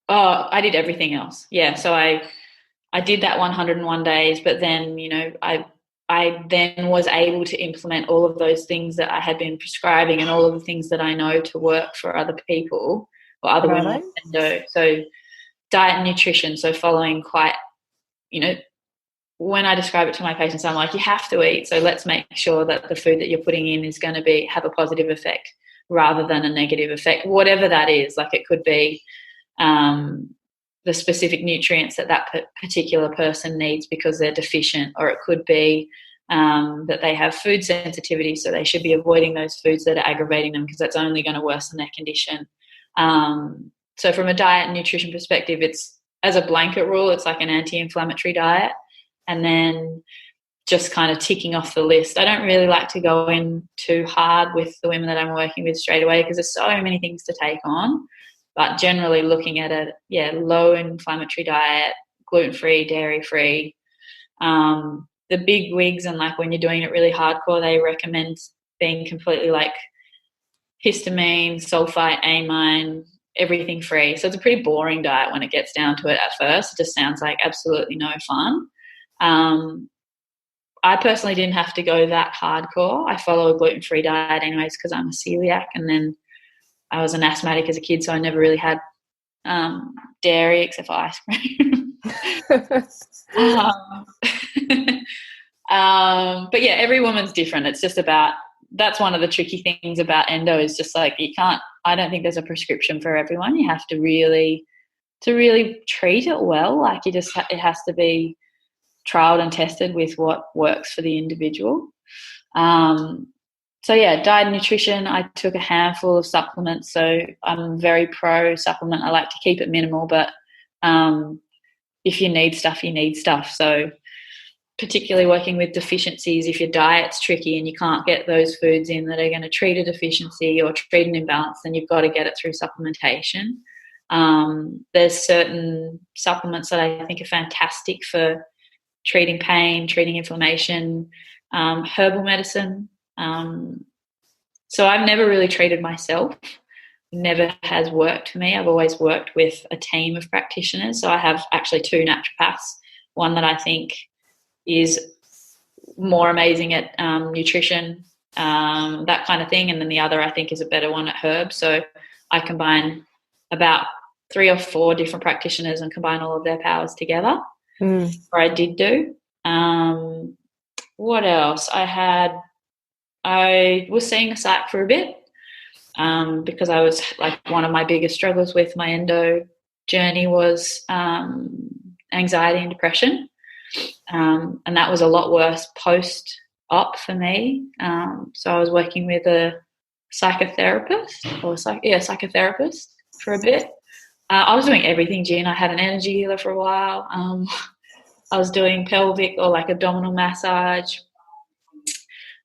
I did everything else. Yeah, so I did that 101 days, but then, I then was able to implement all of those things that I had been prescribing and all of the things that I know to work for other people or other women. So diet and nutrition, so following quite, when I describe it to my patients, I'm like, you have to eat, so let's make sure that the food that you're putting in is going to have a positive effect rather than a negative effect, whatever that is. Like, it could be the specific nutrients that particular person needs because they're deficient, or it could be that they have food sensitivity, so they should be avoiding those foods that are aggravating them because that's only going to worsen their condition. So from a diet and nutrition perspective, it's, as a blanket rule, it's like an anti-inflammatory diet, and then just kind of ticking off the list. I don't really like to go in too hard with the women that I'm working with straight away because there's so many things to take on. But generally looking at it, low inflammatory diet, gluten-free, dairy-free. The big wigs, and like when you're doing it really hardcore, they recommend being completely like histamine, sulfite, amine, everything free. So it's a pretty boring diet when it gets down to it at first. It just sounds like absolutely no fun. I personally didn't have to go that hardcore. I follow a gluten-free diet anyways because I'm a celiac, and then I was an asthmatic as a kid, so I never really had dairy except for ice cream. But yeah, every woman's different. It's just about, that's one of the tricky things about endo, is just like, I don't think there's a prescription for everyone. You have to really treat it well. Like, it has to be trialed and tested with what works for the individual. So yeah, diet and nutrition, I took a handful of supplements. So I'm very pro supplement. I like to keep it minimal, but if you need stuff, you need stuff. So particularly working with deficiencies, if your diet's tricky and you can't get those foods in that are going to treat a deficiency or treat an imbalance, then you've got to get it through supplementation. There's certain supplements that I think are fantastic for treating pain, treating inflammation, herbal medicine. So I've never really treated myself. Never has worked for me. I've always worked with a team of practitioners. So I have actually 2 naturopaths, one that I think is more amazing at nutrition, that kind of thing, and then the other I think is a better one at herbs. So I combine about 3 or 4 different practitioners and combine all of their powers together. Or I did do. What else? I was seeing a psych for a bit because I was like, one of my biggest struggles with my endo journey was anxiety and depression. And that was a lot worse post-op for me. So I was working with a psychotherapist for a bit. I was doing everything, Jean. I had an energy healer for a while. I was doing pelvic or like abdominal massage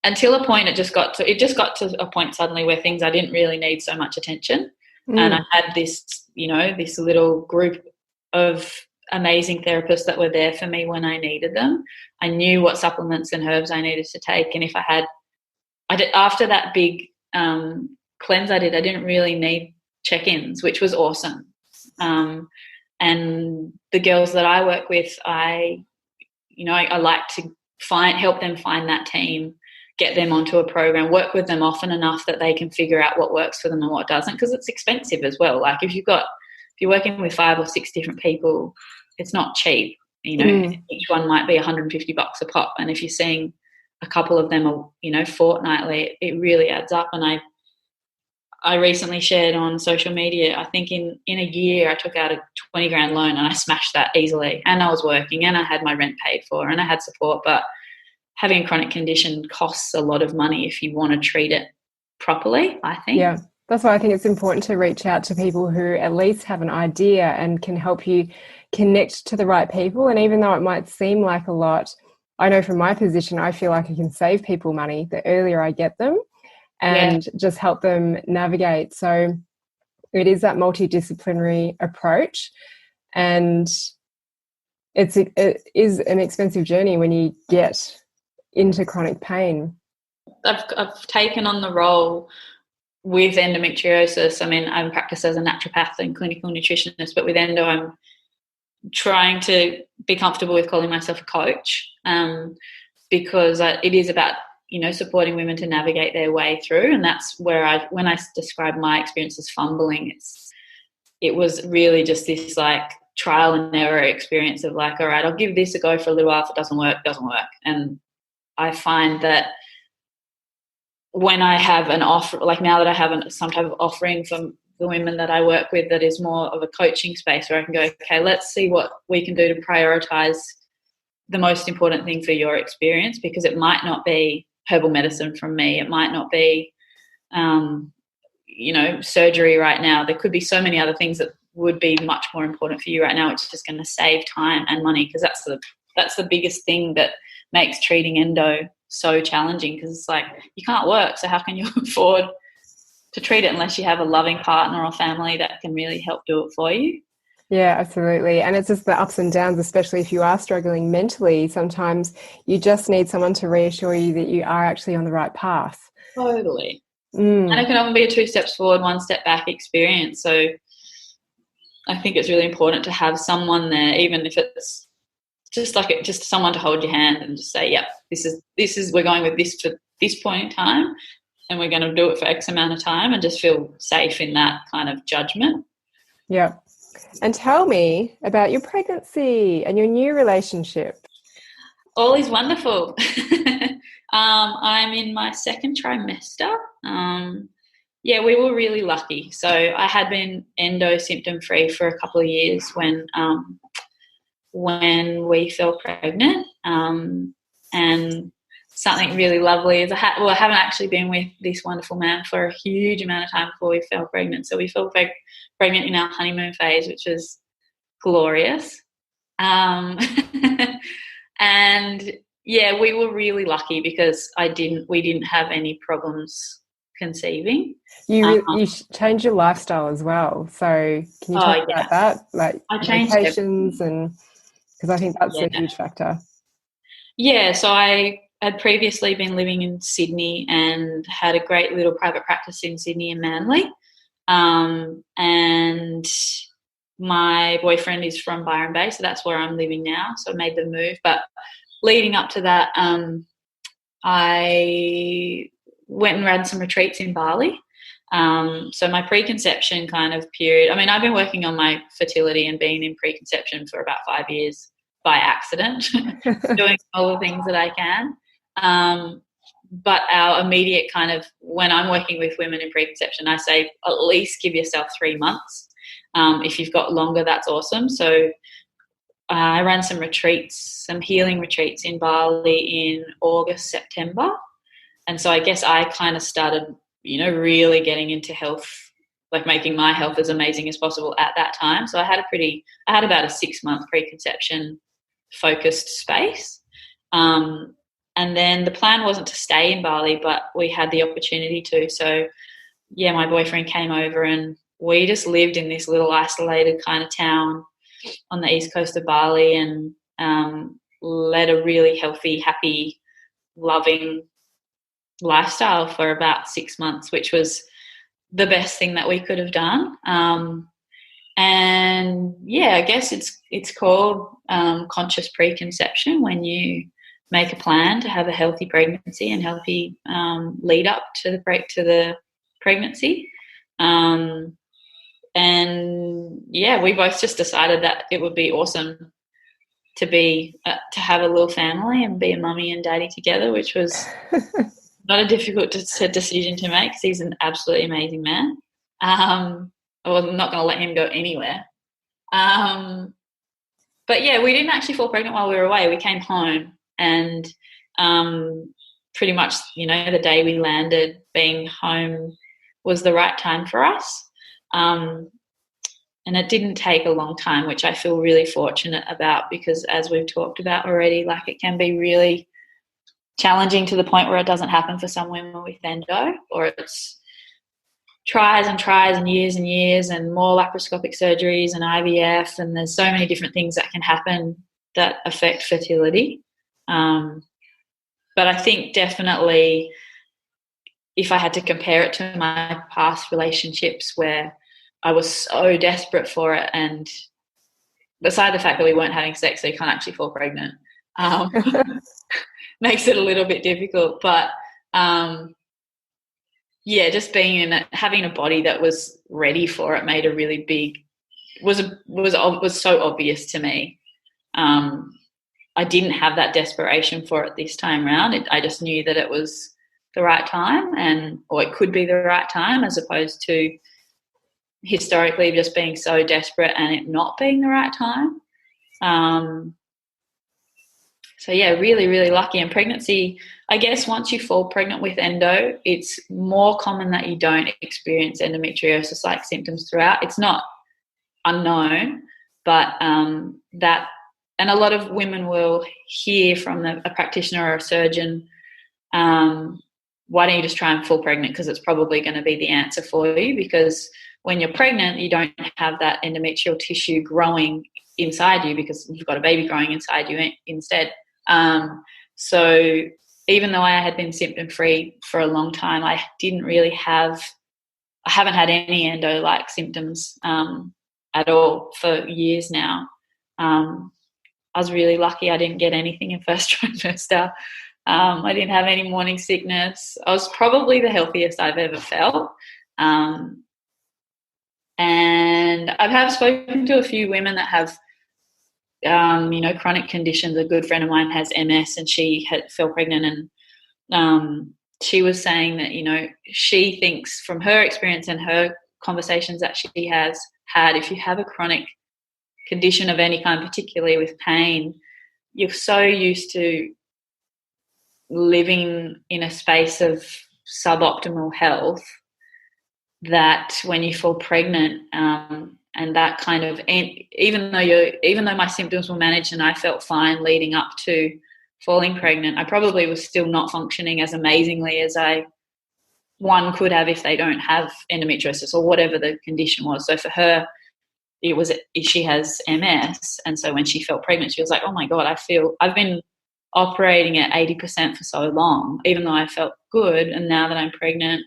until a point it just got to a point suddenly where things, I didn't really need so much attention. And I had this, this little group of amazing therapists that were there for me when I needed them. I knew what supplements and herbs I needed to take, and if I did after that big cleanse I didn't really need check-ins, which was awesome. And the girls that I work with, I like to help them find that team, get them onto a program, work with them often enough that they can figure out what works for them and what doesn't, because it's expensive as well. Like if you're working with 5 or 6 different people, it's not cheap. Each one might be $150 a pop, and if you're seeing a couple of them, fortnightly, it really adds up. And I recently shared on social media, I think in a year I took out a 20 grand loan and I smashed that easily, and I was working and I had my rent paid for and I had support. But having a chronic condition costs a lot of money if you want to treat it properly, I think. Yeah, that's why I think it's important to reach out to people who at least have an idea and can help you connect to the right people. And even though it might seem like a lot, I know from my position, I feel like I can save people money the earlier I get them and just help them navigate. So it is that multidisciplinary approach, and it is an expensive journey when you get into chronic pain. I've taken on the role with endometriosis. I mean, I practice as a naturopath and clinical nutritionist, but with endo, I'm trying to be comfortable with calling myself a coach, because it is about supporting women to navigate their way through. And that's where when I describe my experience as fumbling, it was really just this like trial and error experience of like, all right, I'll give this a go for a little while. If it doesn't work, it doesn't work. And I find that when I have an offer, like now that I have some type of offering from the women that I work with that is more of a coaching space where I can go, okay, let's see what we can do to prioritize the most important thing for your experience, because it might not be herbal medicine from me. It might not be, surgery right now. There could be so many other things that would be much more important for you right now. It's just going to save time and money, because that's the biggest thing that makes treating endo so challenging, because it's like you can't work, so how can you afford to treat it unless you have a loving partner or family that can really help do it for you? Yeah, absolutely. And it's just the ups and downs, especially if you are struggling mentally. Sometimes you just need someone to reassure you that you are actually on the right path. Totally. And it can often be a 2 steps forward, 1 step back experience. So I think it's really important to have someone there, even if it's just someone to hold your hand and just say, yeah, this is we're going with this for this point in time, and we're going to do it for X amount of time, and just feel safe in that kind of judgment. Yeah. And tell me about your pregnancy and your new relationship. All is wonderful. I'm in my 2nd trimester. We were really lucky. So I had been endo symptom free for a couple of years when we fell pregnant. And something really lovely is I haven't actually been with this wonderful man for a huge amount of time before we fell pregnant. So we fell pregnant in our honeymoon phase, which was glorious. And we were really lucky because we didn't have any problems conceiving. You changed your lifestyle as well. So can you talk about that? Like I changed vacations, and because I think that's a huge factor. Yeah, so I had previously been living in Sydney and had a great little private practice in Sydney and Manly. And my boyfriend is from Byron Bay, so that's where I'm living now. So I made the move. But leading up to that, I went and ran some retreats in Bali. So my preconception kind of period, I mean, I've been working on my fertility and being in preconception for about 5 years by accident, doing all the things that I can. But our immediate kind of, when I'm working with women in preconception, I say at least give yourself 3 months. If you've got longer, that's awesome. So I ran some retreats, some healing retreats in Bali in August, September. And so I guess I kind of started, really getting into health, like making my health as amazing as possible at that time. So I had about a 6-month preconception focused space. And then the plan wasn't to stay in Bali, but we had the opportunity to. So, my boyfriend came over and we just lived in this little isolated kind of town on the east coast of Bali and led a really healthy, happy, loving lifestyle for about 6 months, which was the best thing that we could have done. And yeah, I guess it's called conscious preconception when you make a plan to have a healthy pregnancy and healthy lead up to the pregnancy. And yeah, we both just decided that it would be awesome to have a little family and be a mummy and daddy together, which was not a difficult decision to make because he's an absolutely amazing man. I'm not going to let him go anywhere. But yeah, we didn't actually fall pregnant while we were away. We came home and pretty much, the day we landed, being home was the right time for us. And it didn't take a long time, which I feel really fortunate about because as we've talked about already, like it can be really challenging to the point where it doesn't happen for some women with endo, or it's tries and years and more laparoscopic surgeries and IVF, and there's so many different things that can happen that affect fertility. But I think definitely if I had to compare it to my past relationships where I was so desperate for it, and beside the fact that we weren't having sex so you can't actually fall pregnant, makes it a little bit difficult. But yeah, just having a body that was ready for it made a really big was so obvious to me. I didn't have that desperation for it this time around. I just knew that it was the right time, or it could be the right time, as opposed to historically just being so desperate and it not being the right time. So yeah, really, really lucky. And pregnancy, I guess once you fall pregnant with endo, it's more common that you don't experience endometriosis-like symptoms throughout. It's not unknown, but and a lot of women will hear from a practitioner or a surgeon, why don't you just try and fall pregnant, because it's probably going to be the answer for you, because when you're pregnant, you don't have that endometrial tissue growing inside you because you've got a baby growing inside you instead. So even though I had been symptom-free for a long time, I haven't had any endo-like symptoms at all for years now. I was really lucky I didn't get anything in first trimester. I didn't have any morning sickness. I was probably the healthiest I've ever felt. And I have spoken to a few women that have, chronic conditions. A good friend of mine has MS and she fell pregnant, and she was saying that, she thinks from her experience and her conversations that she has had, if you have a chronic condition of any kind, particularly with pain, you're so used to living in a space of suboptimal health that when you fall pregnant, and that kind of, even though my symptoms were managed and I felt fine leading up to falling pregnant, I probably was still not functioning as amazingly as one could have if they don't have endometriosis or whatever the condition was. So for her, she has MS, and so when she felt pregnant, she was like, oh my God, I've been operating at 80% for so long, even though I felt good, and now that I'm pregnant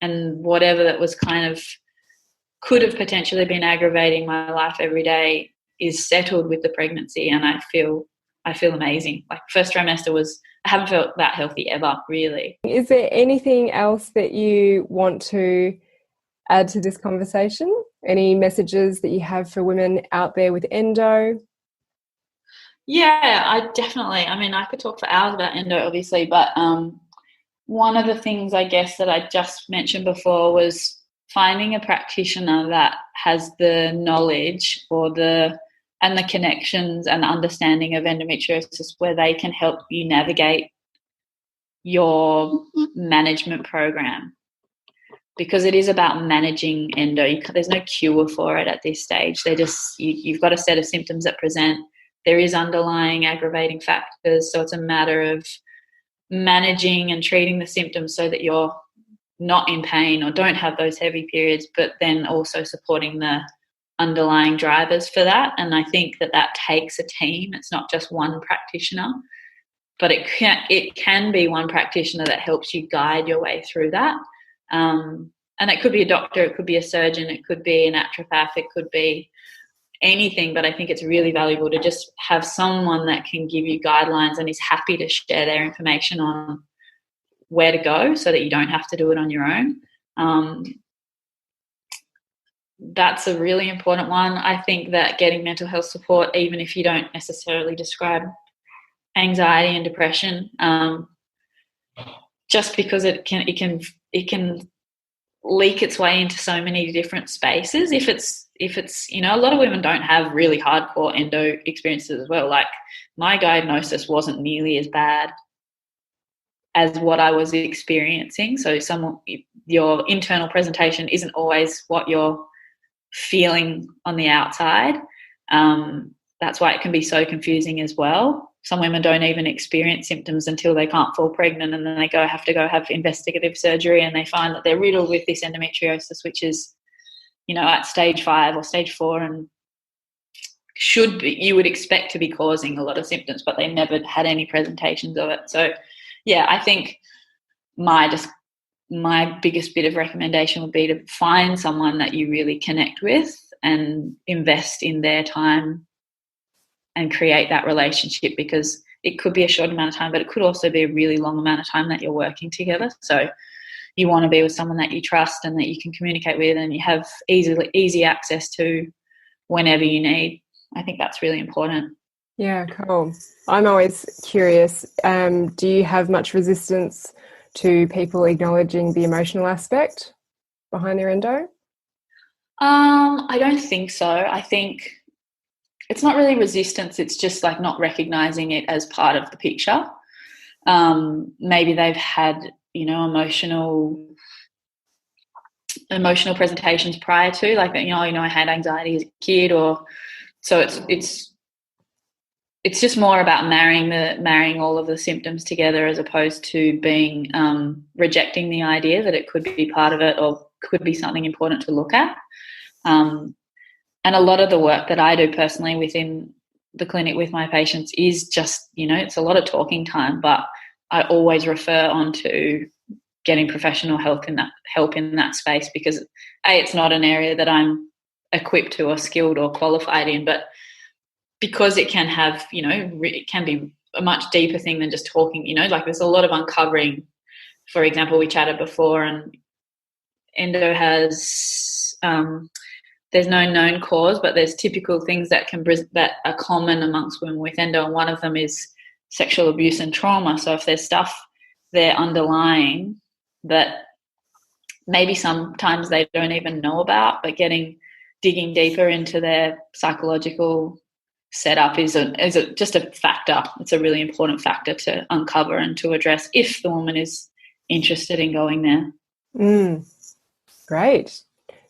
and whatever that was kind of could have potentially been aggravating my life every day is settled with the pregnancy, and I feel amazing. Like first trimester I haven't felt that healthy ever, really. Is there anything else that you want to add to this conversation? Any messages that you have for women out there with endo? Yeah, I could talk for hours about endo, obviously, but one of the things I guess that I just mentioned before was finding a practitioner that has the knowledge and the connections and the understanding of endometriosis where they can help you navigate your management program, because it is about managing endo. There's no cure for it at this stage. You've got a set of symptoms that present. There is underlying aggravating factors, so it's a matter of managing and treating the symptoms so that you're not in pain or don't have those heavy periods, but then also supporting the underlying drivers for that. And I think that takes a team. It's not just one practitioner, but it can be one practitioner that helps you guide your way through that. And it could be a doctor, it could be a surgeon, it could be a naturopath, it could be anything. But I think it's really valuable to just have someone that can give you guidelines and is happy to share their information on where to go so that you don't have to do it on your own. That's a really important one. I think that getting mental health support, even if you don't necessarily describe anxiety and depression, just because it can leak its way into so many different spaces. If it's a lot of women don't have really hardcore endo experiences as well. Like, my diagnosis wasn't nearly as bad as what I was experiencing. So your internal presentation isn't always what you're feeling on the outside. That's why it can be so confusing as well. Some women don't even experience symptoms until they can't fall pregnant, and then they have to go have investigative surgery, and they find that they're riddled with this endometriosis, which is, at stage 5 or stage 4, and you would expect to be causing a lot of symptoms, but they never had any presentations of it. So yeah, I think my biggest bit of recommendation would be to find someone that you really connect with and invest in their time and create that relationship, because it could be a short amount of time, but it could also be a really long amount of time that you're working together. So you want to be with someone that you trust and that you can communicate with and you have easy access to whenever you need. I think that's really important. Yeah, cool. I'm always curious, do you have much resistance to people acknowledging the emotional aspect behind their endo? I don't think so. I think it's not really resistance. It's just like not recognizing it as part of the picture. Maybe they've had, emotional presentations prior to, like, I had anxiety as a kid, or so it's just more about marrying all of the symptoms together, as opposed to being rejecting the idea that it could be part of it or could be something important to look at. And a lot of the work that I do personally within the clinic with my patients is just, it's a lot of talking time, but I always refer on to getting professional help in that space, because it's not an area that I'm equipped to or skilled or qualified in, but because it can have, it can be a much deeper thing than just talking, like there's a lot of uncovering. For example, we chatted before, and endo has, there's no known cause, but there's typical things that are common amongst women with endo, and one of them is sexual abuse and trauma. So if there's stuff there underlying that maybe sometimes they don't even know about, but digging deeper into their psychological setup is just a factor. It's a really important factor to uncover and to address if the woman is interested in going there. Great.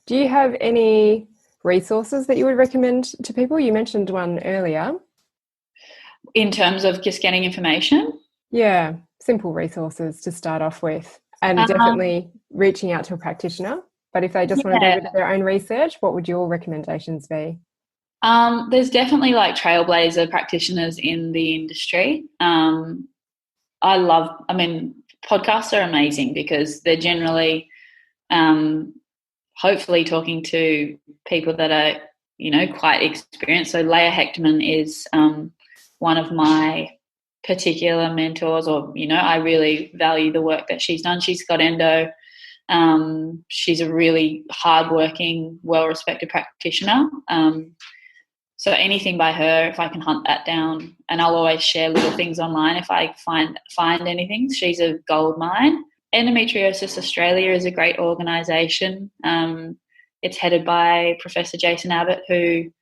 Do you have any resources that you would recommend to people? You mentioned one earlier. In terms of just getting information? Yeah, simple resources to start off with, and definitely reaching out to a practitioner. But if they just want to do their own research, what would your recommendations be? There's definitely like trailblazer practitioners in the industry. Podcasts are amazing because they're generally hopefully talking to people that are, quite experienced. So Leah Hectman is one of my particular mentors, or, I really value the work that she's done. She's got endo. She's a really hardworking, well-respected practitioner. So anything by her, if I can hunt that down, and I'll always share little things online if I find anything. She's a gold mine. Endometriosis Australia is a great organisation. It's headed by Professor Jason Abbott, who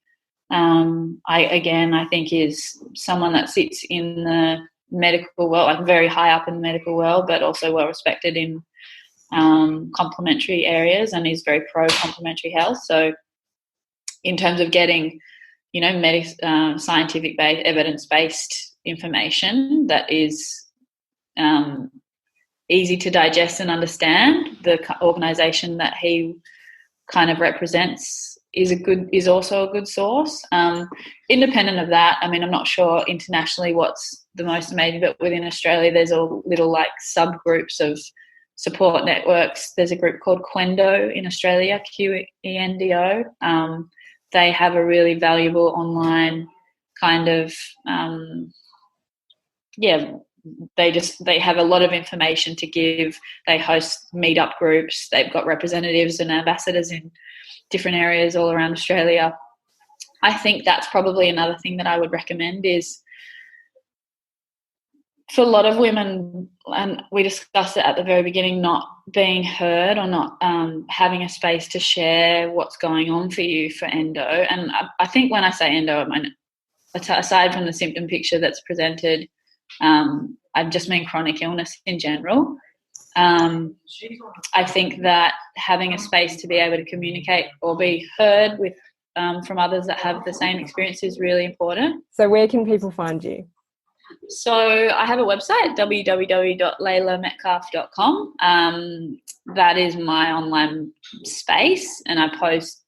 I think is someone that sits in the medical world, like very high up in the medical world, but also well respected in complementary areas, and is very pro complementary health. So in terms of getting, scientific evidence-based information that is easy to digest and understand, the organisation that he kind of represents is also a good source. Independent of that, I mean, I'm not sure internationally what's the most amazing, but within Australia, there's all little like subgroups of support networks. There's a group called Quendo in Australia, Qendo. They have a really valuable online kind of they have a lot of information to give. They host meetup groups. They've got representatives and ambassadors in different areas all around Australia. I think that's probably another thing that I would recommend is for a lot of women, and we discussed it at the very beginning, not being heard or not having a space to share what's going on for you for endo. And I think when I say endo, I mean, aside from the symptom picture that's presented, I just mean chronic illness in general. I think that having a space to be able to communicate or be heard with from others that have the same experience is really important. So where can people find you? So I have a website, www.laylametcalfe.com. That is my online space, and I post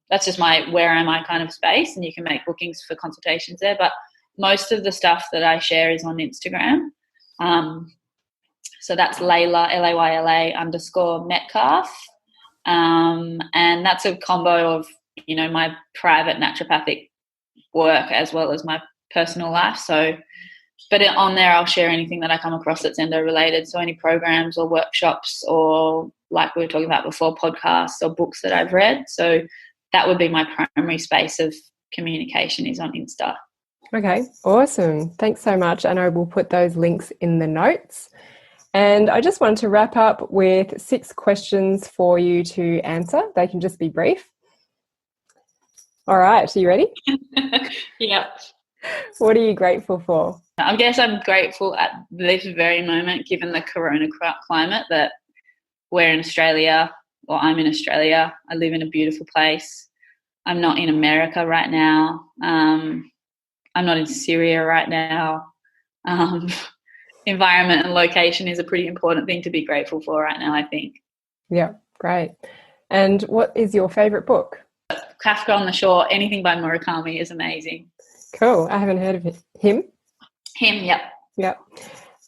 that's just my where am I kind of space, and you can make bookings for consultations there. But most of the stuff that I share is on Instagram. So that's Layla, Layla _Metcalfe. And that's a combo of, you know, my private naturopathic work as well as my personal life. So, but on there I'll share anything that I come across that's endo related. So any programs or workshops or, like we were talking about before, podcasts or books that I've read. So that would be my primary space of communication is on Insta. Okay, awesome. Thanks so much. And I will put those links in the notes. And I just wanted to wrap up with 6 questions for you to answer. They can just be brief. All right, are you ready? Yeah. What are you grateful for? I guess I'm grateful at this very moment, given the corona climate, that we're in Australia, or I'm in Australia. I live in a beautiful place. I'm not in America right now. I'm not in Syria right now. Environment and location is a pretty important thing to be grateful for right now, I think. Yeah, great. And what is your favourite book? Kafka on the Shore, anything by Murakami is amazing. Cool. I haven't heard of him. Him, yep. Yep.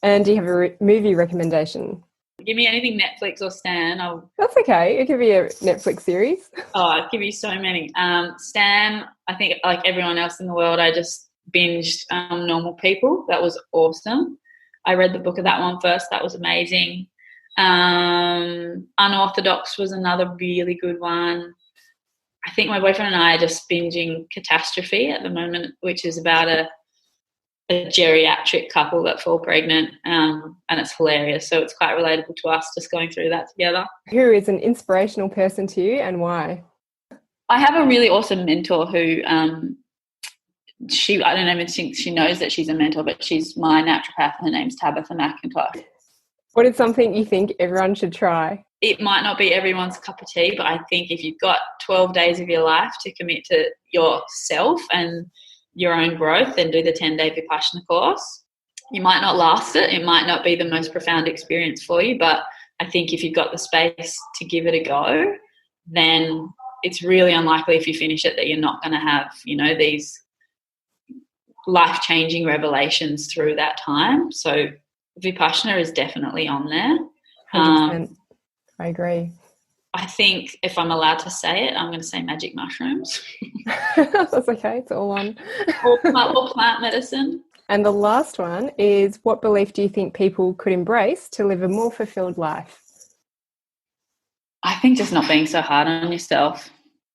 And do you have a movie recommendation? Give me anything Netflix or Stan. That's okay. It could be a Netflix series. Oh, I'll give you so many. Stan, I think like everyone else in the world, I just binged Normal People. That was awesome. I read the book of that one first. That was amazing. Unorthodox was another really good one. I think my boyfriend and I are just binging Catastrophe at the moment, which is about a geriatric couple that fall pregnant, and it's hilarious. So it's quite relatable to us just going through that together. Who is an inspirational person to you and why? I have a really awesome mentor who I don't even think she knows that she's a mentor, but she's my naturopath. Her name's Tabitha McIntosh. What is something you think everyone should try? It might not be everyone's cup of tea, but I think if you've got 12 days of your life to commit to yourself and your own growth, then do the 10-day Vipassana course. You might not last it. It might not be the most profound experience for you, but I think if you've got the space to give it a go, then it's really unlikely if you finish it that you're not going to have, you know, these life-changing revelations through that time. So Vipassana is definitely on there. 100%. I agree. I think if I'm allowed to say it, I'm going to say magic mushrooms. That's okay. It's all on. or plant medicine. And the last one is, what belief do you think people could embrace to live a more fulfilled life? I think just not being so hard on yourself,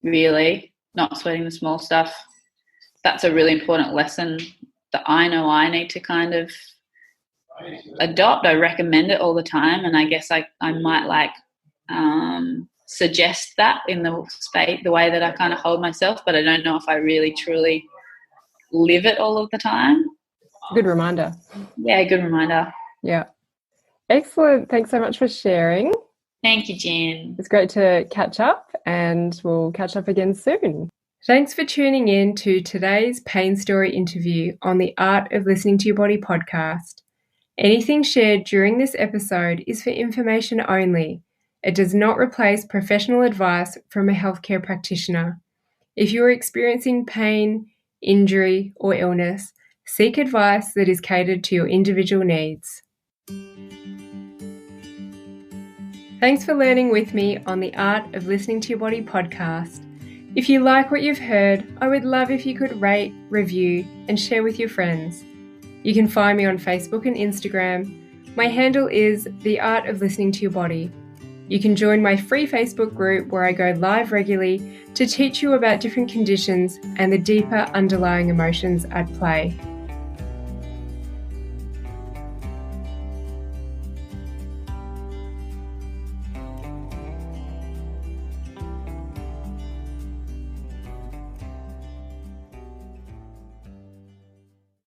really, not sweating the small stuff. That's a really important lesson that I know I need to kind of adopt. I recommend it all the time, and I guess I might suggest that in the way that I kind of hold myself, but I don't know if I really truly live it all of the time. Good reminder. Yeah, good reminder. Yeah. Excellent. Thanks so much for sharing. Thank you, Jen. It's great to catch up, and we'll catch up again soon. Thanks for tuning in to today's Pain Story interview on the Art of Listening to Your Body podcast. Anything shared during this episode is for information only It does not replace professional advice from a healthcare practitioner. If you are experiencing pain, injury, or illness, seek advice that is catered to your individual needs. Thanks for learning with me on the Art of Listening to Your Body podcast. If you like what you've heard, I would love if you could rate, review, and share with your friends. You can find me on Facebook and Instagram. My handle is The Art of Listening to Your Body. You can join my free Facebook group where I go live regularly to teach you about different conditions and the deeper underlying emotions at play.